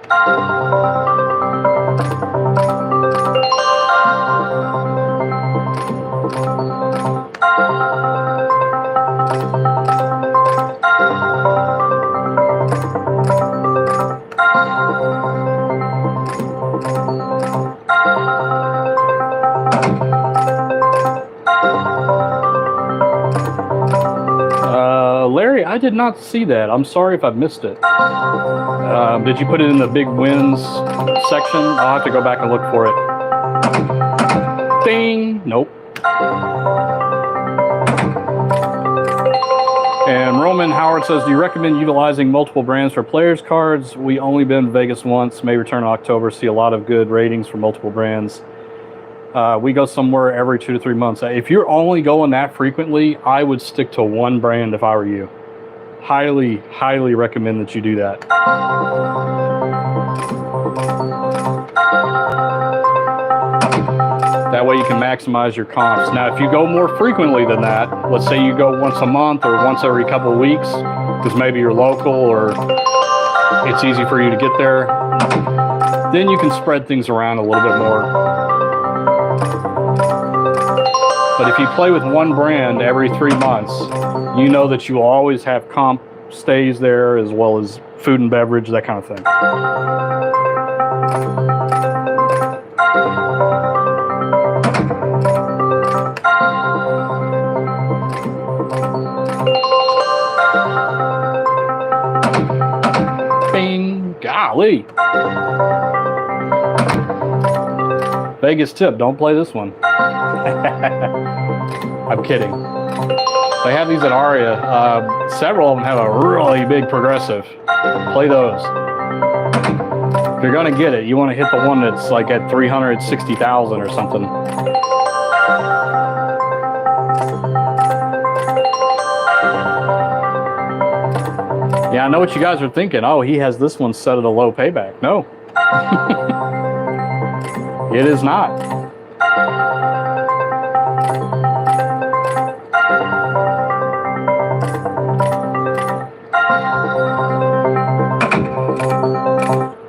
Larry, I did not see that. I'm sorry if I missed it. Did you put it in the big wins section? I'll have to go back and look for it. Ding! Nope. And Roman Howard says, do you recommend utilizing multiple brands for players cards? We only been to Vegas once, may return in October, see a lot of good ratings for multiple brands. We go somewhere every 2 to 3 months. If you're only going that frequently, I would stick to one brand if I were you. Highly, highly recommend that you do that. That way you can maximize your comps. Now, if you go more frequently than that, let's say you go once a month or once every couple of weeks, because maybe you're local or it's easy for you to get there, then you can spread things around a little bit more. But if you play with one brand every 3 months, you know that you will always have comp stays there as well as food and beverage, that kind of thing. Bing, golly. Vegas tip, don't play this one. I'm kidding. They have these at Aria. Several of them have a really big progressive. Play those. If you're gonna get it, you want to hit the one that's like at 360,000 or something. Yeah, I know what you guys are thinking. Oh, he has this one set at a low payback. No. It is not.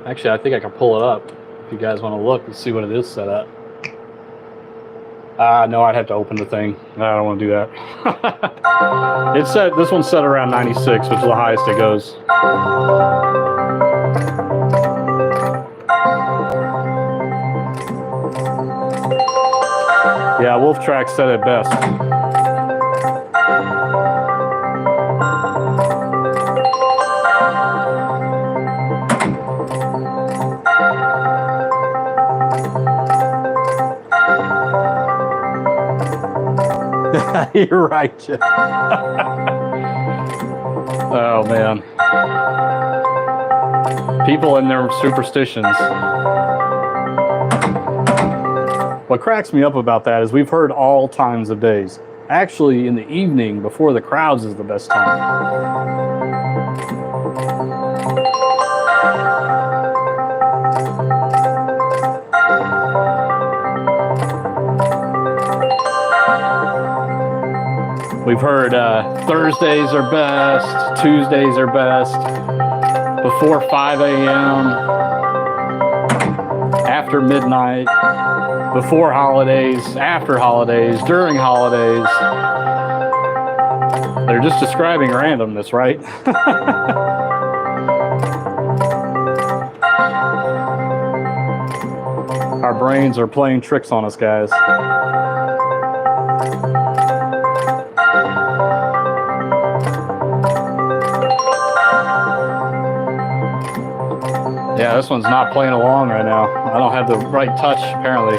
Actually, I think I can pull it up if you guys want to look and see what it is set at. No, I'd have to open the thing. I don't want to do that. It's set. This one's set around 96, which is the highest it goes. Yeah, Wolf Track said it best. You're right, Jeff. Oh, man. People and their superstitions. What cracks me up about that is we've heard all times of days. Actually, in the evening before the crowds is the best time. We've heard Thursdays are best, Tuesdays are best, before 5 a.m., after midnight, before holidays, after holidays, during holidays. They're just describing randomness, right? brains are playing tricks on us, guys. Yeah, this one's not playing along right now. I don't have the right touch, apparently.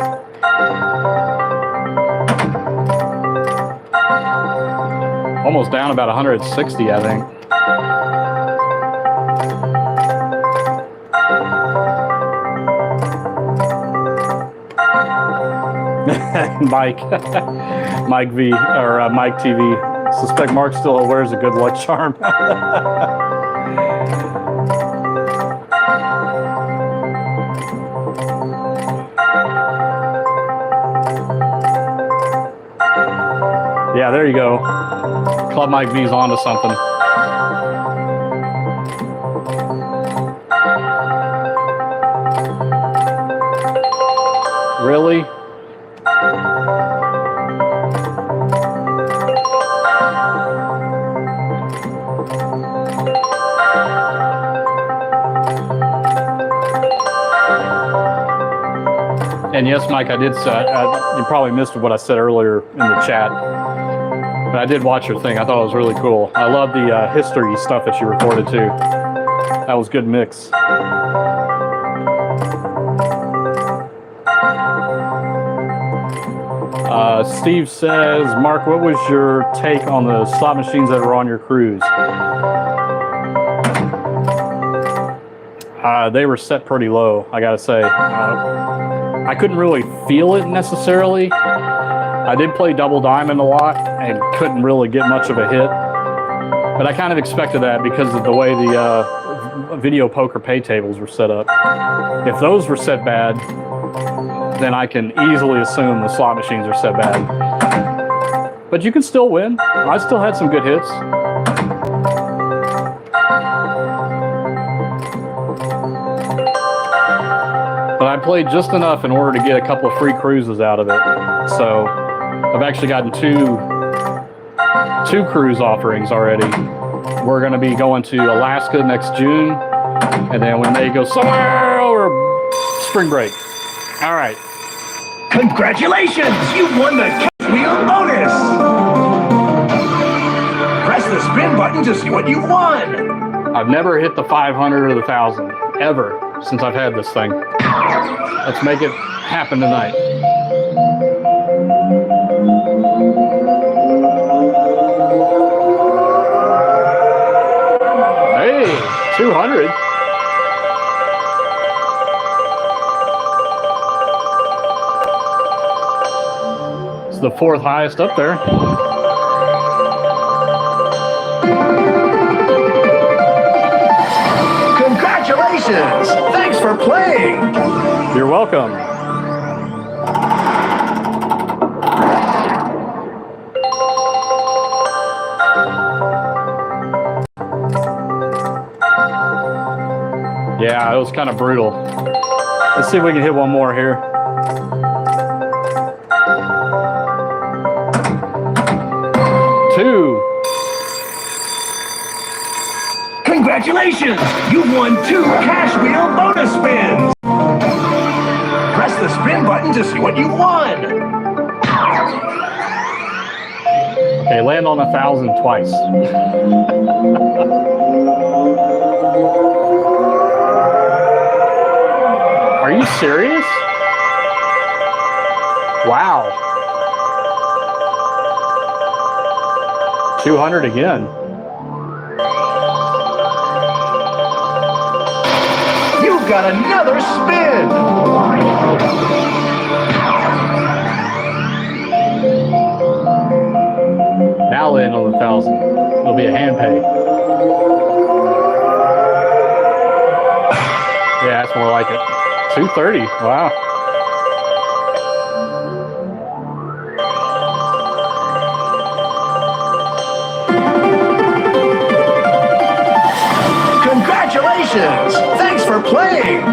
Almost down about 160, I think. Mike V, or Mike TV. Suspect Mark still wears a good luck charm. Yeah, there you go. Club Mike V's onto something. Really? And yes, Mike, I did say, you probably missed what I said earlier in the chat, but I did watch your thing. I thought it was really cool. I love the history stuff that you recorded too. That was a good mix. Steve says, Mark, what was your take on the slot machines that were on your cruise? They were set pretty low, I gotta say. I couldn't really feel it necessarily. I did play double diamond a lot and couldn't really get much of a hit. But I kind of expected that because of the way the video poker pay tables were set up. If those were set bad, then I can easily assume the slot machines are set bad. But you can still win. I still had some good hits. But I played just enough in order to get a couple of free cruises out of it. So I've actually gotten two cruise offerings already. We're going to be going to Alaska next June, and then we may go somewhere over spring break. All right. Congratulations! You've won the cash wheel bonus! Press the spin button to see what you've won! I've never hit the 500 or the 1,000, ever, since I've had this thing. Let's make it happen tonight. Hey, 200. It's the fourth highest up there. Congratulations! Thanks for playing! You're welcome. Yeah, it was kind of brutal. Let's see if we can hit one more here. Two. Congratulations! You've won 2 cash wheel bonus spins! Press the spin button to see what you've won! Okay, land on 1,000 twice. Are you serious? Wow. 200 again. You've got another spin! Now land on 1,000. It'll be a hand pay. Yeah, that's more like it. 230. Wow. Congratulations! Thanks for playing!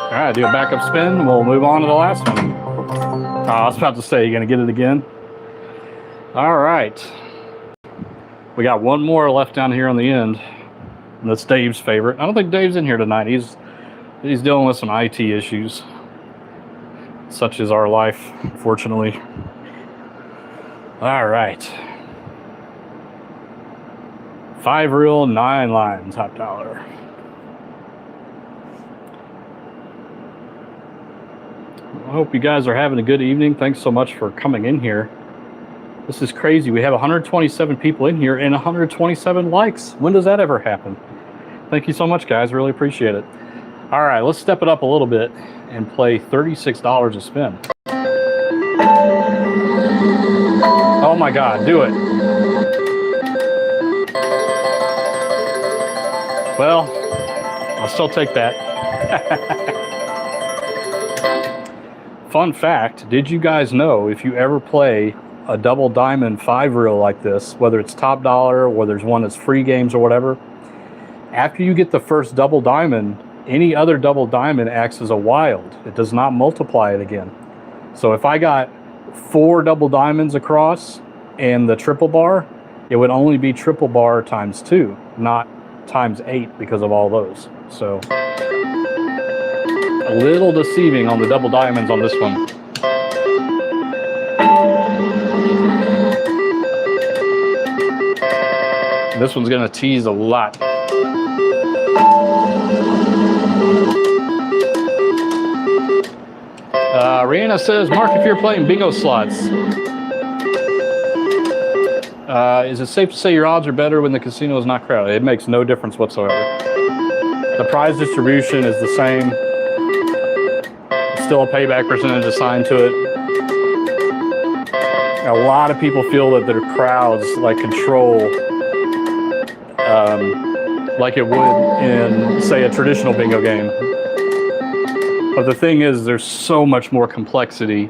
All right, do a backup spin. We'll move on to the last one. I was about to say, you going to get it again? All right. We got one more left down here on the end. And that's Dave's favorite. I don't think Dave's in here tonight. He's dealing with some IT issues. Such is our life, unfortunately. All right. 5 reel, 9 line, top dollar. I hope you guys are having a good evening. Thanks so much for coming in here. This is crazy. We have 127 people in here and 127 likes. When does that ever happen? Thank you so much, guys. Really appreciate it. All right, let's step it up a little bit and play $36 a spin. Oh my God, do it. Well, I'll still take that. Fun fact, did you guys know if you ever play a double diamond 5 reel like this, whether it's top dollar or there's one that's free games or whatever, after you get the first double diamond, any other double diamond acts as a wild. It does not multiply it again. So if I got 4 double diamonds across and the triple bar, it would only be triple bar times 2, not times 8 because of all those. So a little deceiving on the double diamonds on this one. This one's gonna tease a lot. Rihanna says, Mark, if you're playing bingo slots, is it safe to say your odds are better when the casino is not crowded? It makes no difference whatsoever. The prize distribution is the same. It's still a payback percentage assigned to it. A lot of people feel that their crowds like control like it would in, say, a traditional bingo game. But the thing is, there's so much more complexity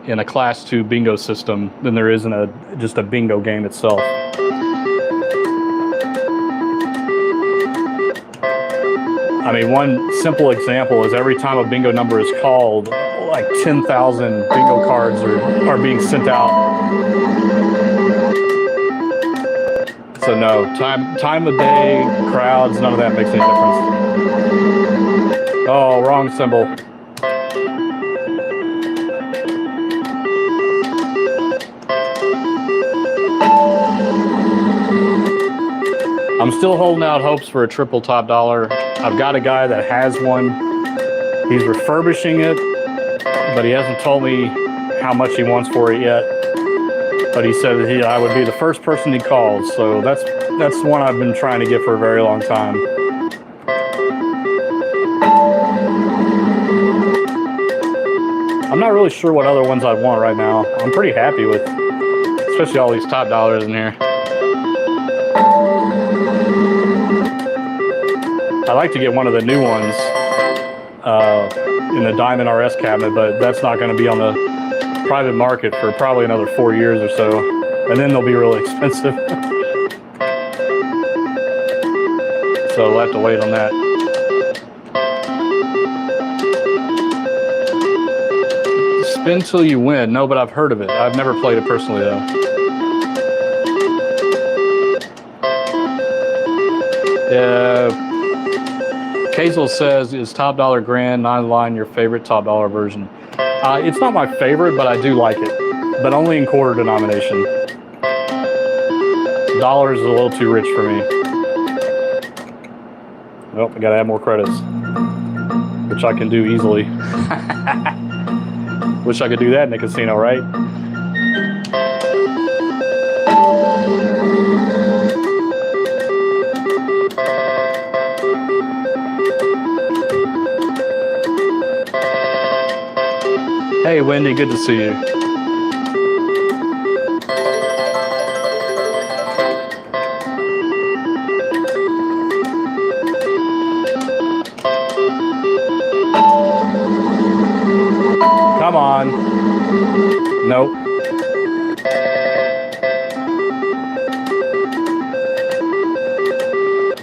in a Class 2 bingo system than there is in just a bingo game itself. I mean, one simple example is every time a bingo number is called, like 10,000 bingo cards are being sent out. So no, time of day, crowds, none of that makes any difference. Oh, wrong symbol. I'm still holding out hopes for a triple top dollar. I've got a guy that has one. He's refurbishing it, but he hasn't told me how much he wants for it yet. But he said that I would be the first person he calls. So that's one I've been trying to get for a very long time. I'm not really sure what other ones I'd want right now. I'm pretty happy with, especially all these top dollars in here. I like to get one of the new ones in the Diamond RS cabinet, but that's not going to be on the private market for probably another 4 years or so, and then they'll be really expensive. So we'll have to wait on that. Spin till you win. No, but I've heard of it. I've never played it personally though. Kazel says, is top dollar grand 9 line your favorite top dollar version? It's not my favorite, but I do like it, but only in quarter denomination. Dollar is a little too rich for me. Well, I gotta add more credits, which I can do easily. Wish I could do that in a casino, right? Hey, Wendy, good to see you. Come on. Nope.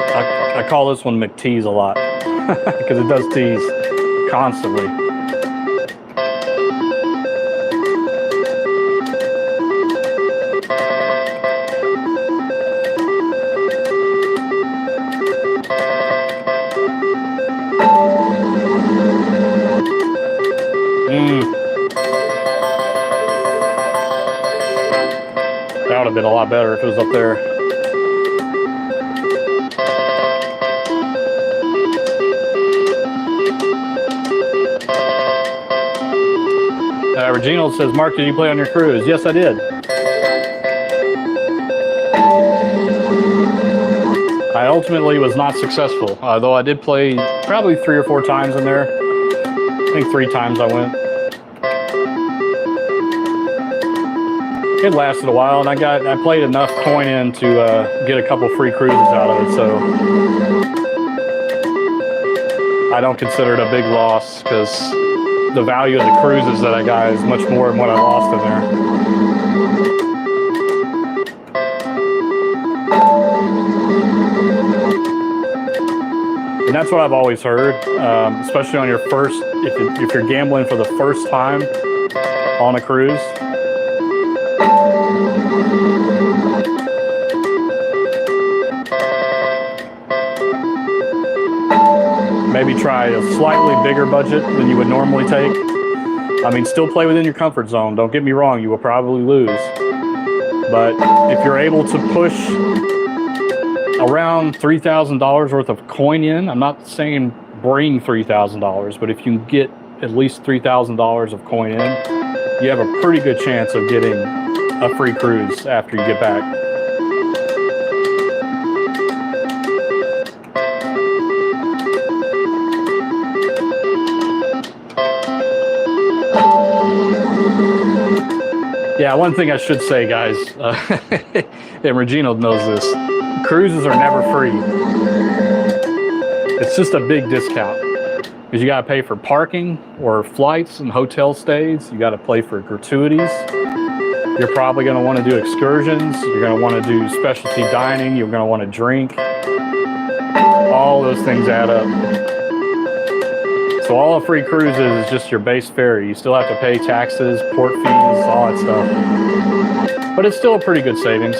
I call this one McTease a lot because it does tease constantly. That would have been a lot better if it was up there. Reginald says, Mark, did you play on your cruise? Yes, I did. I ultimately was not successful, though I did play probably 3 or 4 times in there. I think 3 times I went. It lasted a while, and I played enough coin in to get a couple free cruises out of it, so I don't consider it a big loss because the value of the cruises that I got is much more than what I lost in there. And that's what I've always heard, especially on your first, if you're gambling for the first time on a cruise. Maybe try a slightly bigger budget than you would normally take. I mean, still play within your comfort zone. Don't get me wrong, you will probably lose. But if you're able to push around $3,000 worth of coin in, I'm not saying bring $3,000, but if you can get at least $3,000 of coin in, you have a pretty good chance of getting a free cruise after you get back. Yeah, one thing I should say, guys, and Reginald knows this, cruises are never free. It's just a big discount because you got to pay for parking or flights and hotel stays. You got to pay for gratuities. You're probably going to want to do excursions. You're going to want to do specialty dining. You're going to want to drink. All those things add up. So all a free cruises is just your base fare. You still have to pay taxes, port fees, all that stuff. But it's still a pretty good savings.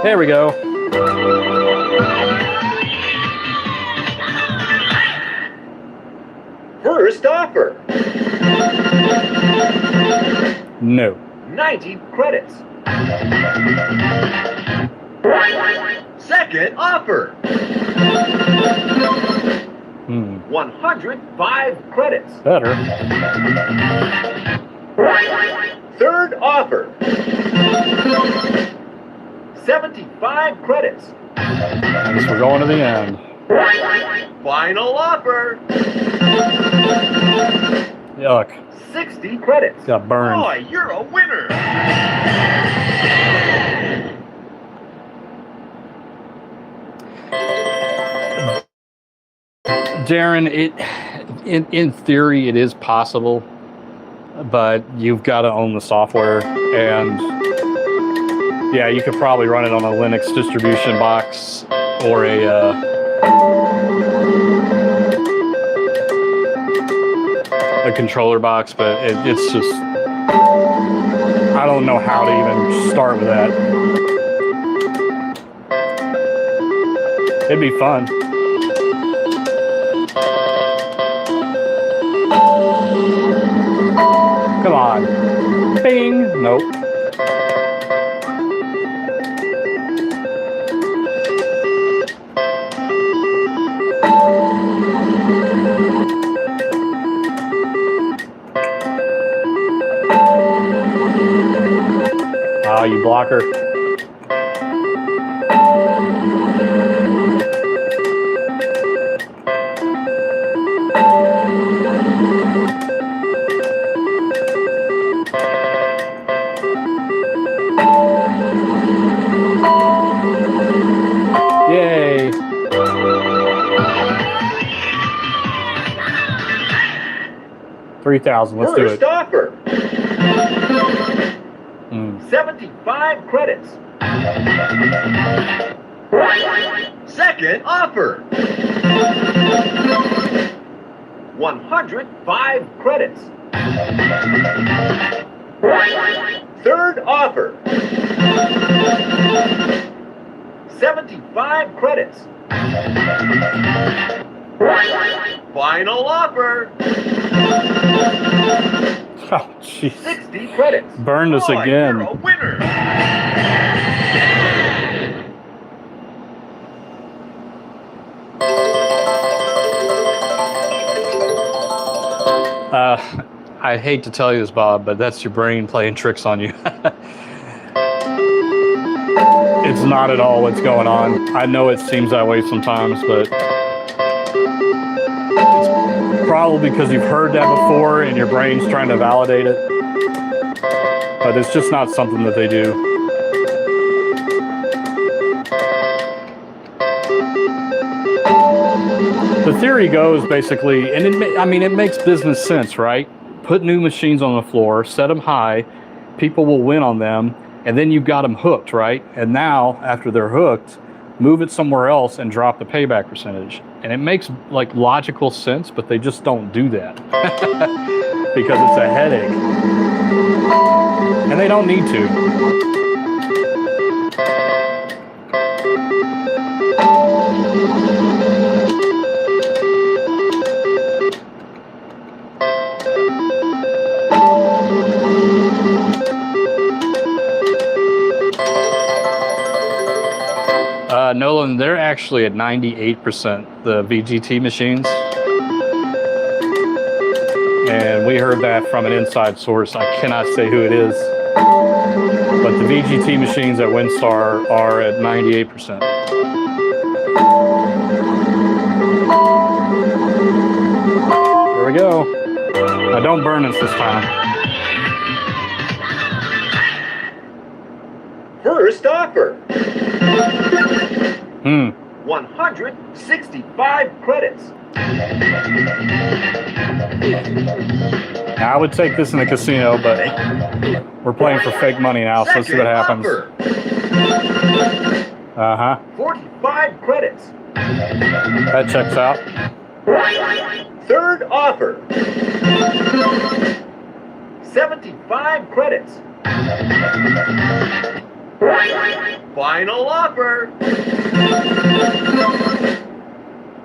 There we go. First offer. No. 90 credits. Second offer. 105 credits. Better. Third offer. 75 credits. I guess we're going to the end. Final offer. Yuck. 60 credits. Got burned. Boy, you're a winner. Darren, in theory, it is possible, but you've got to own the software, and yeah, you could probably run it on a Linux distribution box or a controller box, but it's just, I don't know how to even start with that. It'd be fun. Come on. Bing. Nope. Ah, you blocker. Yay. $3,000. Let's do it. First offer. 75 credits. Second offer. 105 credits. Third offer. 75 credits. Final offer. Oh, jeez. 60 credits. Burned us again. You're a winner. I hate to tell you this, Bob, but that's your brain playing tricks on you. It's not at all what's going on. I know it seems that way sometimes, but it's probably because you've heard that before and your brain's trying to validate it. But it's just not something that they do. The theory goes basically, and it makes business sense, right? Put new machines on the floor, set them high, people will win on them, and then you've got them hooked, right? And now, after they're hooked, move it somewhere else and drop the payback percentage. And it makes like logical sense, but they just don't do that because it's a headache. And they don't need to. Nolan, they're actually at 98%, the VGT machines. And we heard that from an inside source. I cannot say who it is. But the VGT machines at WinStar are at 98%. There we go. Now don't burn us this time. First offer. 165 credits. Now, I would take this in the casino, but we're playing for fake money now, so let's see what happens. Uh-huh. 45 credits. That checks out. Third offer. 75 credits. Final offer.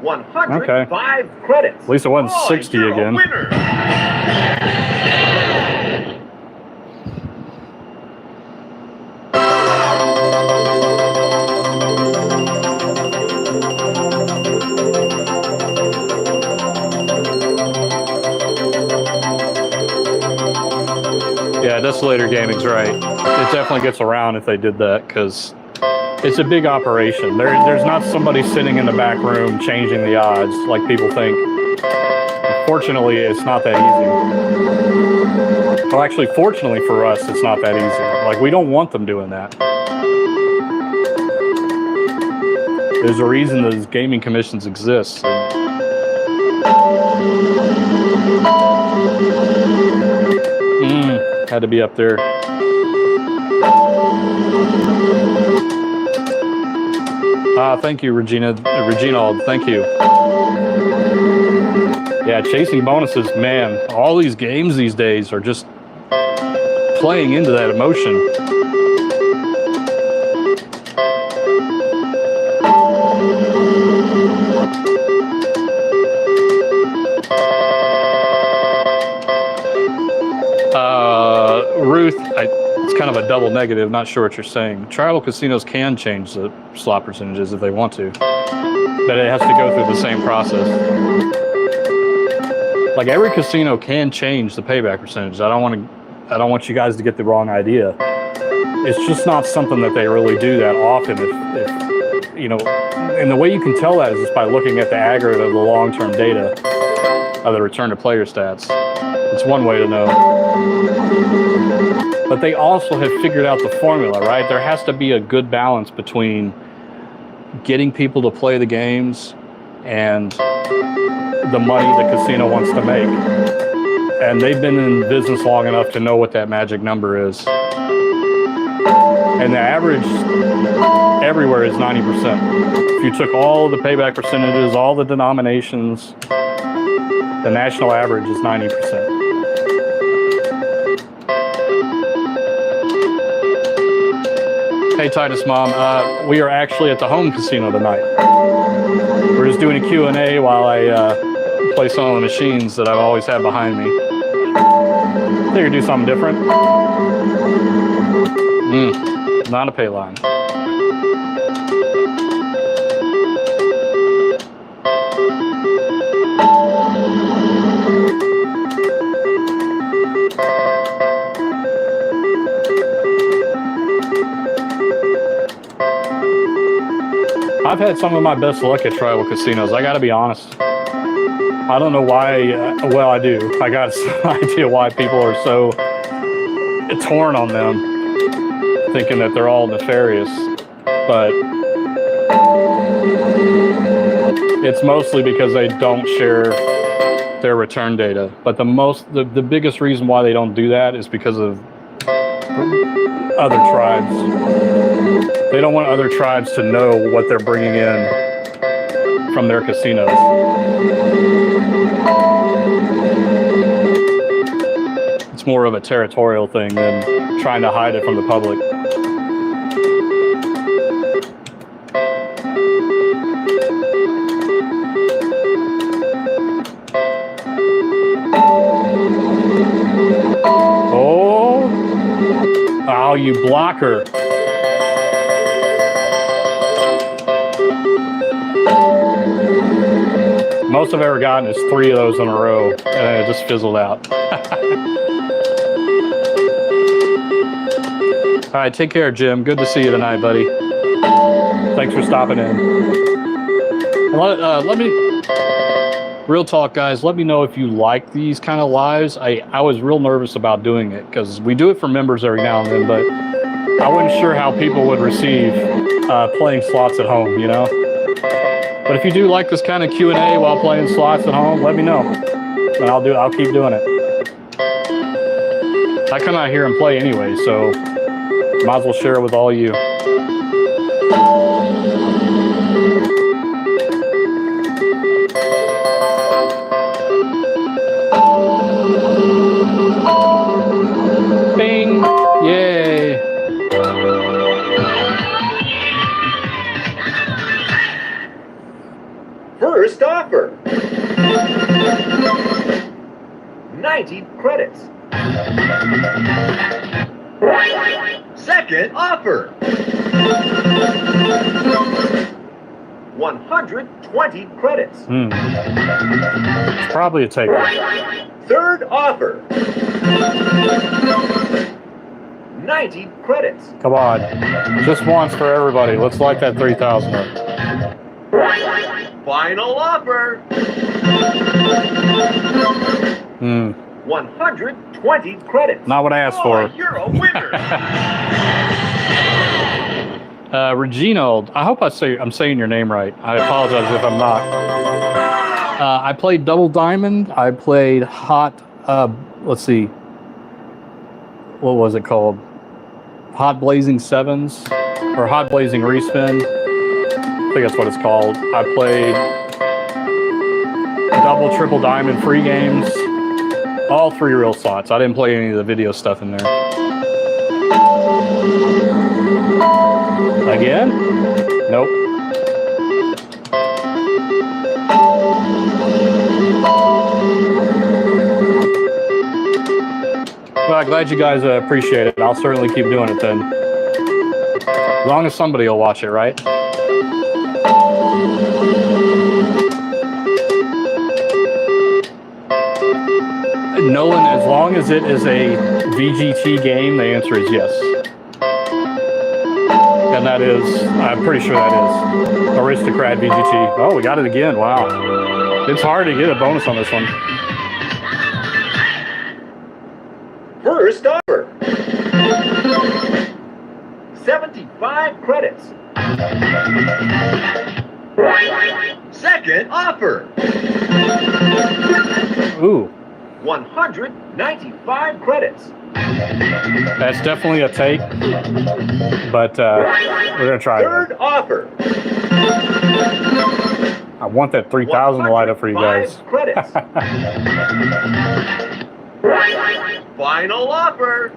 105 credits. At least it wasn't 60 again. Winner. Yeah, Desolator Gaming's right. It definitely gets around if they did that, because it's a big operation. There's not somebody sitting in the back room changing the odds like people think. Fortunately, it's not that easy. Well, actually, fortunately for us, it's not that easy. Like, we don't want them doing that. There's a reason those gaming commissions exist. Had to be up there. Thank you, Reginald, thank you. Yeah, chasing bonuses, man, all these games these days are just playing into that emotion. Ruth, it's kind of a double negative, not sure what you're saying. Tribal casinos can change the slot percentages if they want to, but it has to go through the same process. Like, every casino can change the payback percentage. I don't want you guys to get the wrong idea. It's just not something that they really do that often. If you know, and the way you can tell that is just by looking at the aggregate of the long-term data of the return to player stats. It's one way to know. But they also have figured out the formula, right? There has to be a good balance between getting people to play the games and the money the casino wants to make. And they've been in business long enough to know what that magic number is. And the average everywhere is 90%. If you took all the payback percentages, all the denominations, the national average is 90%. Hey, Titus Mom, we are actually at the home casino tonight. We're just doing a Q&A while I play some of the machines that I've always had behind me. Figure do something different. Not a pay line. I've had some of my best luck at tribal casinos. I gotta be honest. I don't know why, well, I do. I got some idea why people are so torn on them, thinking that they're all nefarious. But it's mostly because they don't share their return data. But the biggest reason why they don't do that is because of other tribes. They don't want other tribes to know what they're bringing in from their casinos. It's more of a territorial thing than trying to hide it from the public. Oh, you blocker. Most I've ever gotten is 3 of those in a row, and then it just fizzled out. All right, take care, Jim. Good to see you tonight, buddy. Thanks for stopping in. Let me, real talk, guys, let me know if you like these kind of lives. I was real nervous about doing it because we do it for members every now and then, but I wasn't sure how people would receive playing slots at home, you know? But if you do like this kind of Q&A while playing slots at home, let me know, and I'll keep doing it. I come out here and play anyway, so might as well share it with all you. Bing! Yay! First offer. 90 credits. Second offer. 120 credits. It's probably a taker. Third offer. 90 credits. Come on. Just once for everybody. Let's light that 3,000 up. Final offer. 120 credits. Not what I asked for. You're a winner. Reginald, I hope I'm saying your name right. I apologize if I'm not. I played Double Diamond. I played Hot, let's see. What was it called? Hot Blazing Sevens or Hot Blazing Respin. I think that's what it's called. I played Double, Triple Diamond free games. All 3 real slots. I didn't play any of the video stuff in there. Again? Nope. Well, I'm glad you guys appreciate it. I'll certainly keep doing it then. As long as somebody will watch it, right? Nolan, as long as it is a VGT game, the answer is yes. And that is, I'm pretty sure that is Aristocrat VGT. Oh, we got it again. Wow. It's hard to get a bonus on this one. First offer. 75 credits. Second offer. Ooh. 195 credits. That's definitely a take, but we're going to try it. Third offer. I want that 3,000 to light up for you guys. Credits. Final offer.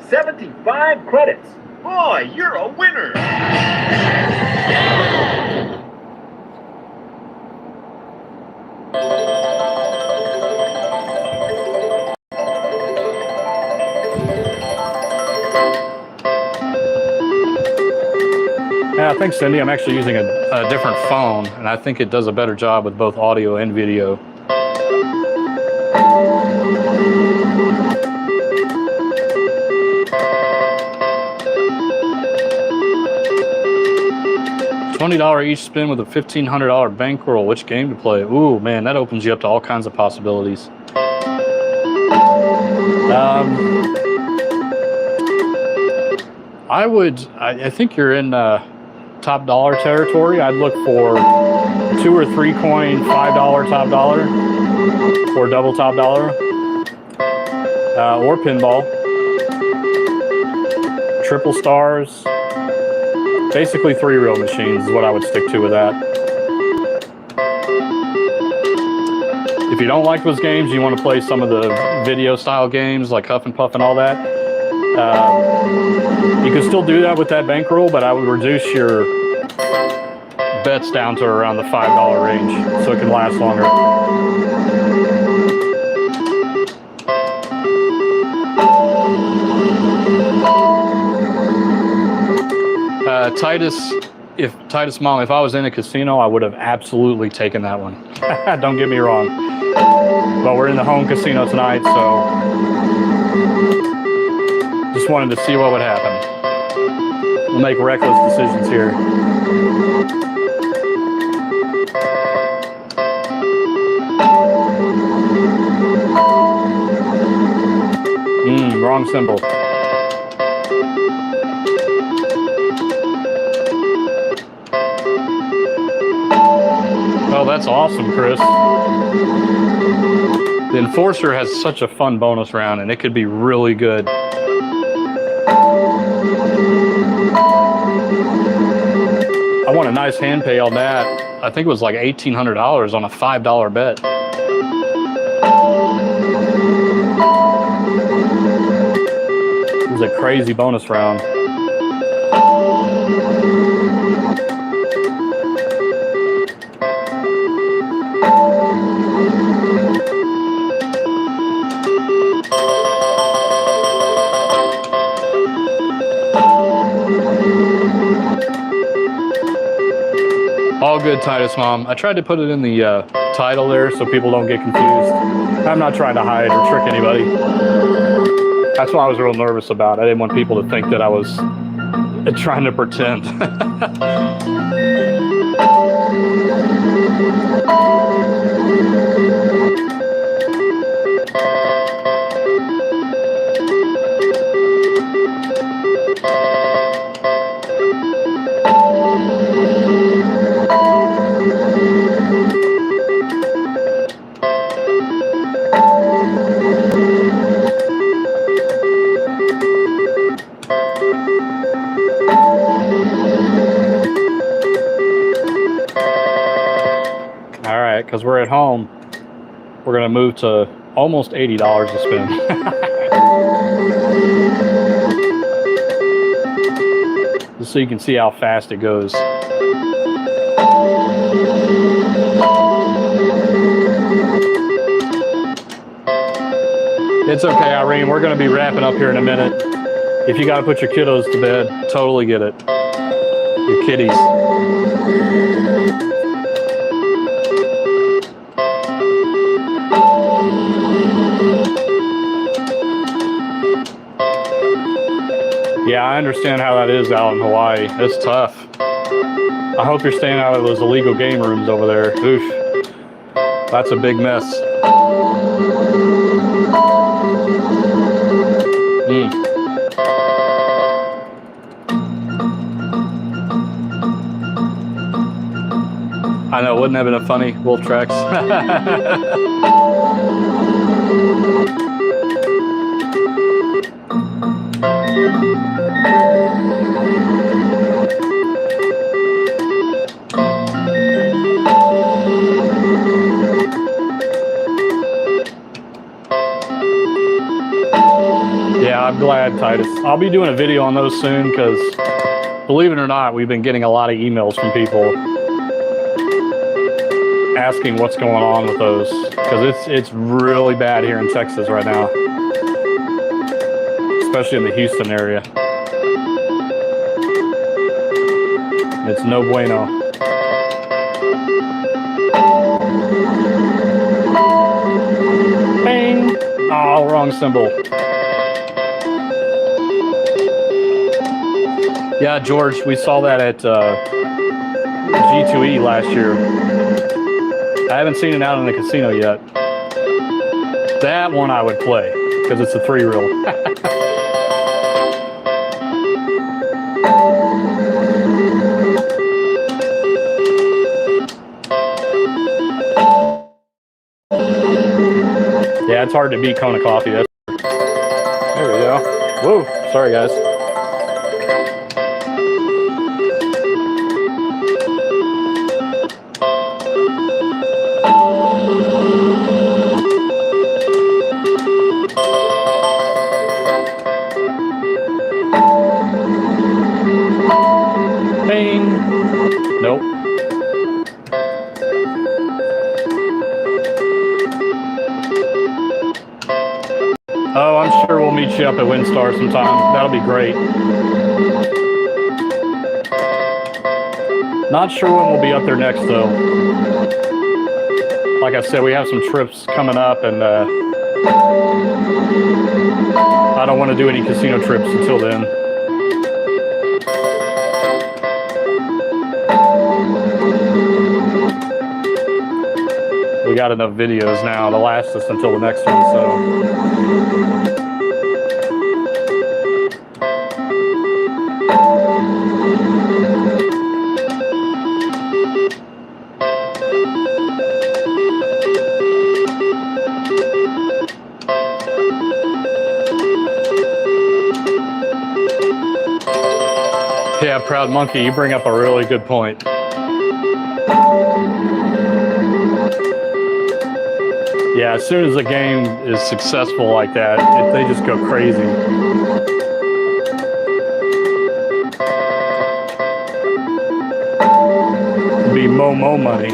75 credits. Boy, you're a winner. Yeah, thanks, Cindy. I'm actually using a different phone, and I think it does a better job with both audio and video. $20 each spin with a $1,500 bankroll. Which game to play? Ooh, man, that opens you up to all kinds of possibilities. I think you're in top dollar territory. I'd look for 2 or 3 coin $5 top dollar or double top dollar, or pinball, triple stars. Basically 3 reel machines is what I would stick to with that. If you don't like those games, you want to play some of the video style games like Huff and Puff and all that, you can still do that with that bankroll, but I would reduce your bets down to around the $5 range so it can last longer. Titus Mom, if I was in a casino, I would have absolutely taken that one. Don't get me wrong. But we're in the home casino tonight, so just wanted to see what would happen. We'll make reckless decisions here. Wrong symbol. Oh, that's awesome, Chris. The Enforcer has such a fun bonus round, and it could be really good. I won a nice hand pay on that. I think it was like $1,800 on a $5 bet. It was a crazy bonus round. All good, Titus Mom. I tried to put it in the title there so people don't get confused. I'm not trying to hide or trick anybody. That's what I was real nervous about. I didn't want people to think that I was trying to pretend. Because we're at home, we're going to move to almost $80 a spin. Just so you can see how fast it goes. It's okay, Irene. We're going to be wrapping up here in a minute. If you got to put your kiddos to bed, totally get it. Your kitties. Yeah, I understand how that is out in Hawaii. It's tough. I hope you're staying out of those illegal game rooms over there. Oof. That's a big mess. I know, wouldn't that have been a funny Wolf Tracks? Yeah, I'm glad, Titus. I'll be doing a video on those soon because, believe it or not, we've been getting a lot of emails from people asking what's going on with those, because it's really bad here in Texas right now, especially in the Houston area. It's no bueno. Bang! Oh, wrong symbol. Yeah, George, we saw that at G2E last year. I haven't seen it out in the casino yet. That one I would play, because it's a 3-reel. Yeah, it's hard to beat Kona Coffee. There we go. Whoa, sorry guys. Bang. Nope. Oh, I'm sure we'll meet you up at WinStar sometime. That'll be great. Not sure when we'll be up there next, though. Like I said, we have some trips coming up, and I don't want to do any casino trips until then. We got enough videos now to last us until the next one, so. Yeah, Proud Monkey, you bring up a really good point. Yeah, as soon as a game is successful like that, they just go crazy. It'd be mo money.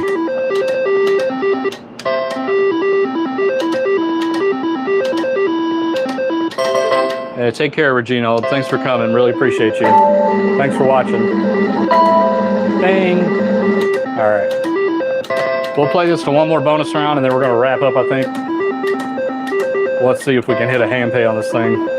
Yeah, take care, Regina. Thanks for coming. Really appreciate you. Thanks for watching. Bang. All right. We'll play this to one more bonus round, and then we're going to wrap up, I think. Let's see if we can hit a hand pay on this thing.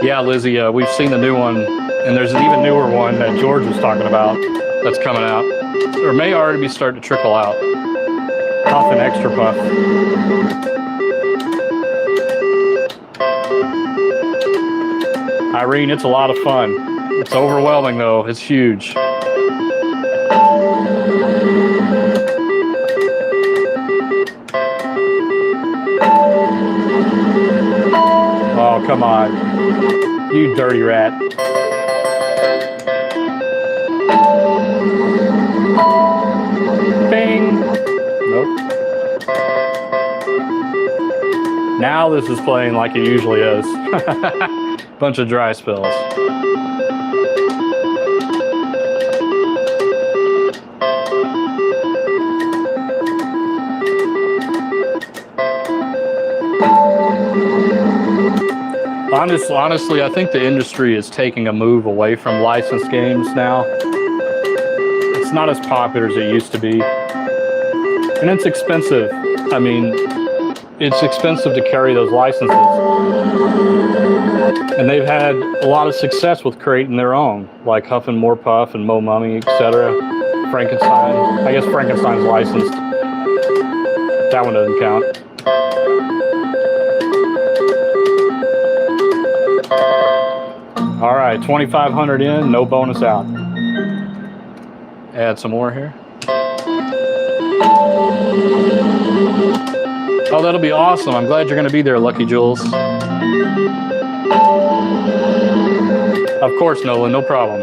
Yeah, Lizzie, we've seen the new one, and there's an even newer one that George was talking about that's coming out, or may already be starting to trickle out. Puff and Extra Puff. Irene, it's a lot of fun. It's overwhelming, though. It's huge. Oh, come on. You dirty rat. Bing. Nope. Now this is playing like it usually is. Bunch of dry spells. Honestly, I think the industry is taking a move away from licensed games now. It's not as popular as it used to be. And it's expensive. I mean, it's expensive to carry those licenses. And they've had a lot of success with creating their own, like Huff and More Puff and Mo Mummy, etc. Frankenstein. I guess Frankenstein's licensed. That one doesn't count. All right, 2,500 in, no bonus out. Add some more here. Oh, that'll be awesome. I'm glad you're going to be there, Lucky Jules. Of course, Nolan, no problem.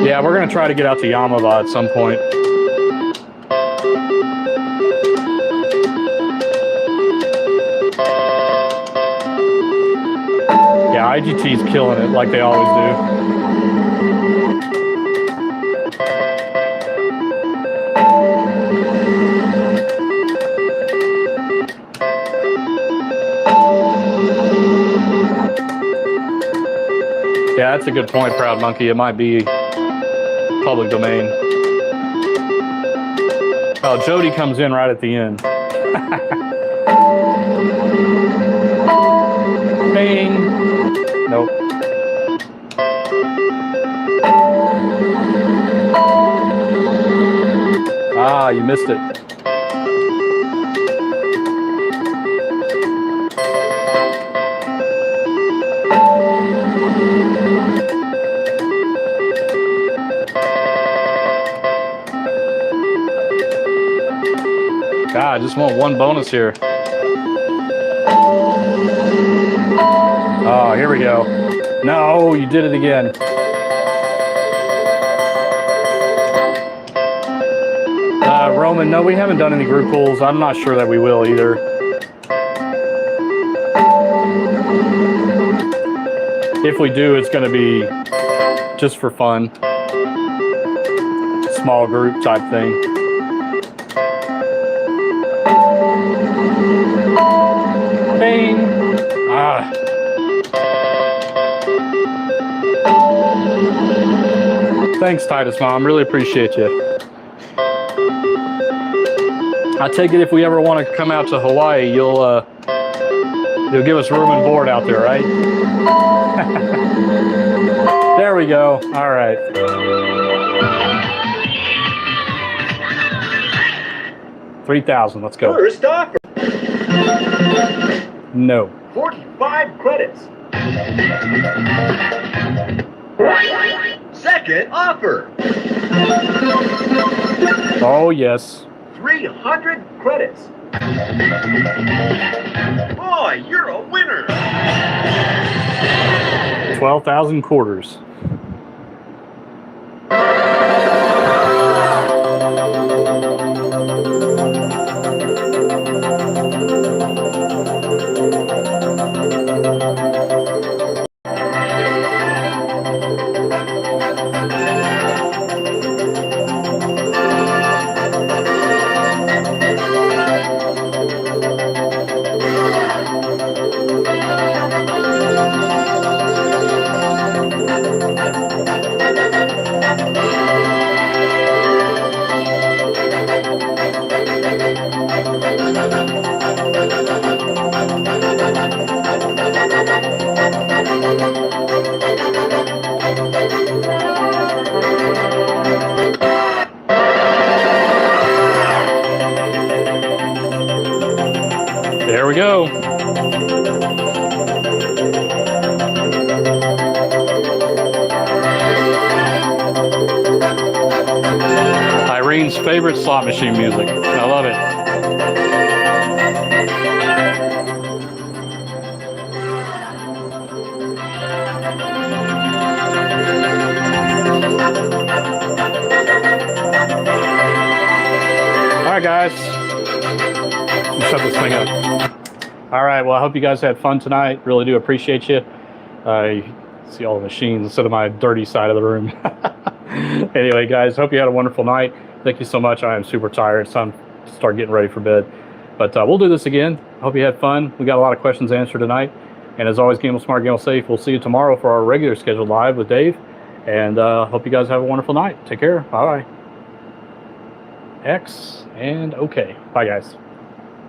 Yeah, we're going to try to get out to Yamava at some point. Yeah, IGT's killing it like they always do. Yeah, that's a good point, Proud Monkey. It might be public domain. Oh, Jody comes in right at the end. Bing. Nope. Ah, you missed it. God, I just want one bonus here. Oh, here we go. No, you did it again. Roman, no, we haven't done any group pools. I'm not sure that we will either. If we do, it's going to be just for fun. Small group type thing. Bang! Ah. Thanks, Titus Mom. Really appreciate you. I take it if we ever want to come out to Hawaii, you'll give us room and board out there, right? There we go. All right. $3,000. Let's go. First offer. No. 45 credits. Second offer. Oh, yes. 300 credits. Boy, you're a winner. 12,000 quarters. There we go. Irene's favorite slot machine music. I love it. All right, guys. Let's shut this thing up. All right. Well, I hope you guys had fun tonight. Really do appreciate you. I see all the machines instead of my dirty side of the room. Anyway, guys, hope you had a wonderful night. Thank you so much. I am super tired. It's time to start getting ready for bed. But we'll do this again. Hope you had fun. We got a lot of questions answered tonight. And as always, gamble smart, gamble safe. We'll see you tomorrow for our regular scheduled live with Dave. And hope you guys have a wonderful night. Take care. Bye-bye. X and OK. Bye, guys.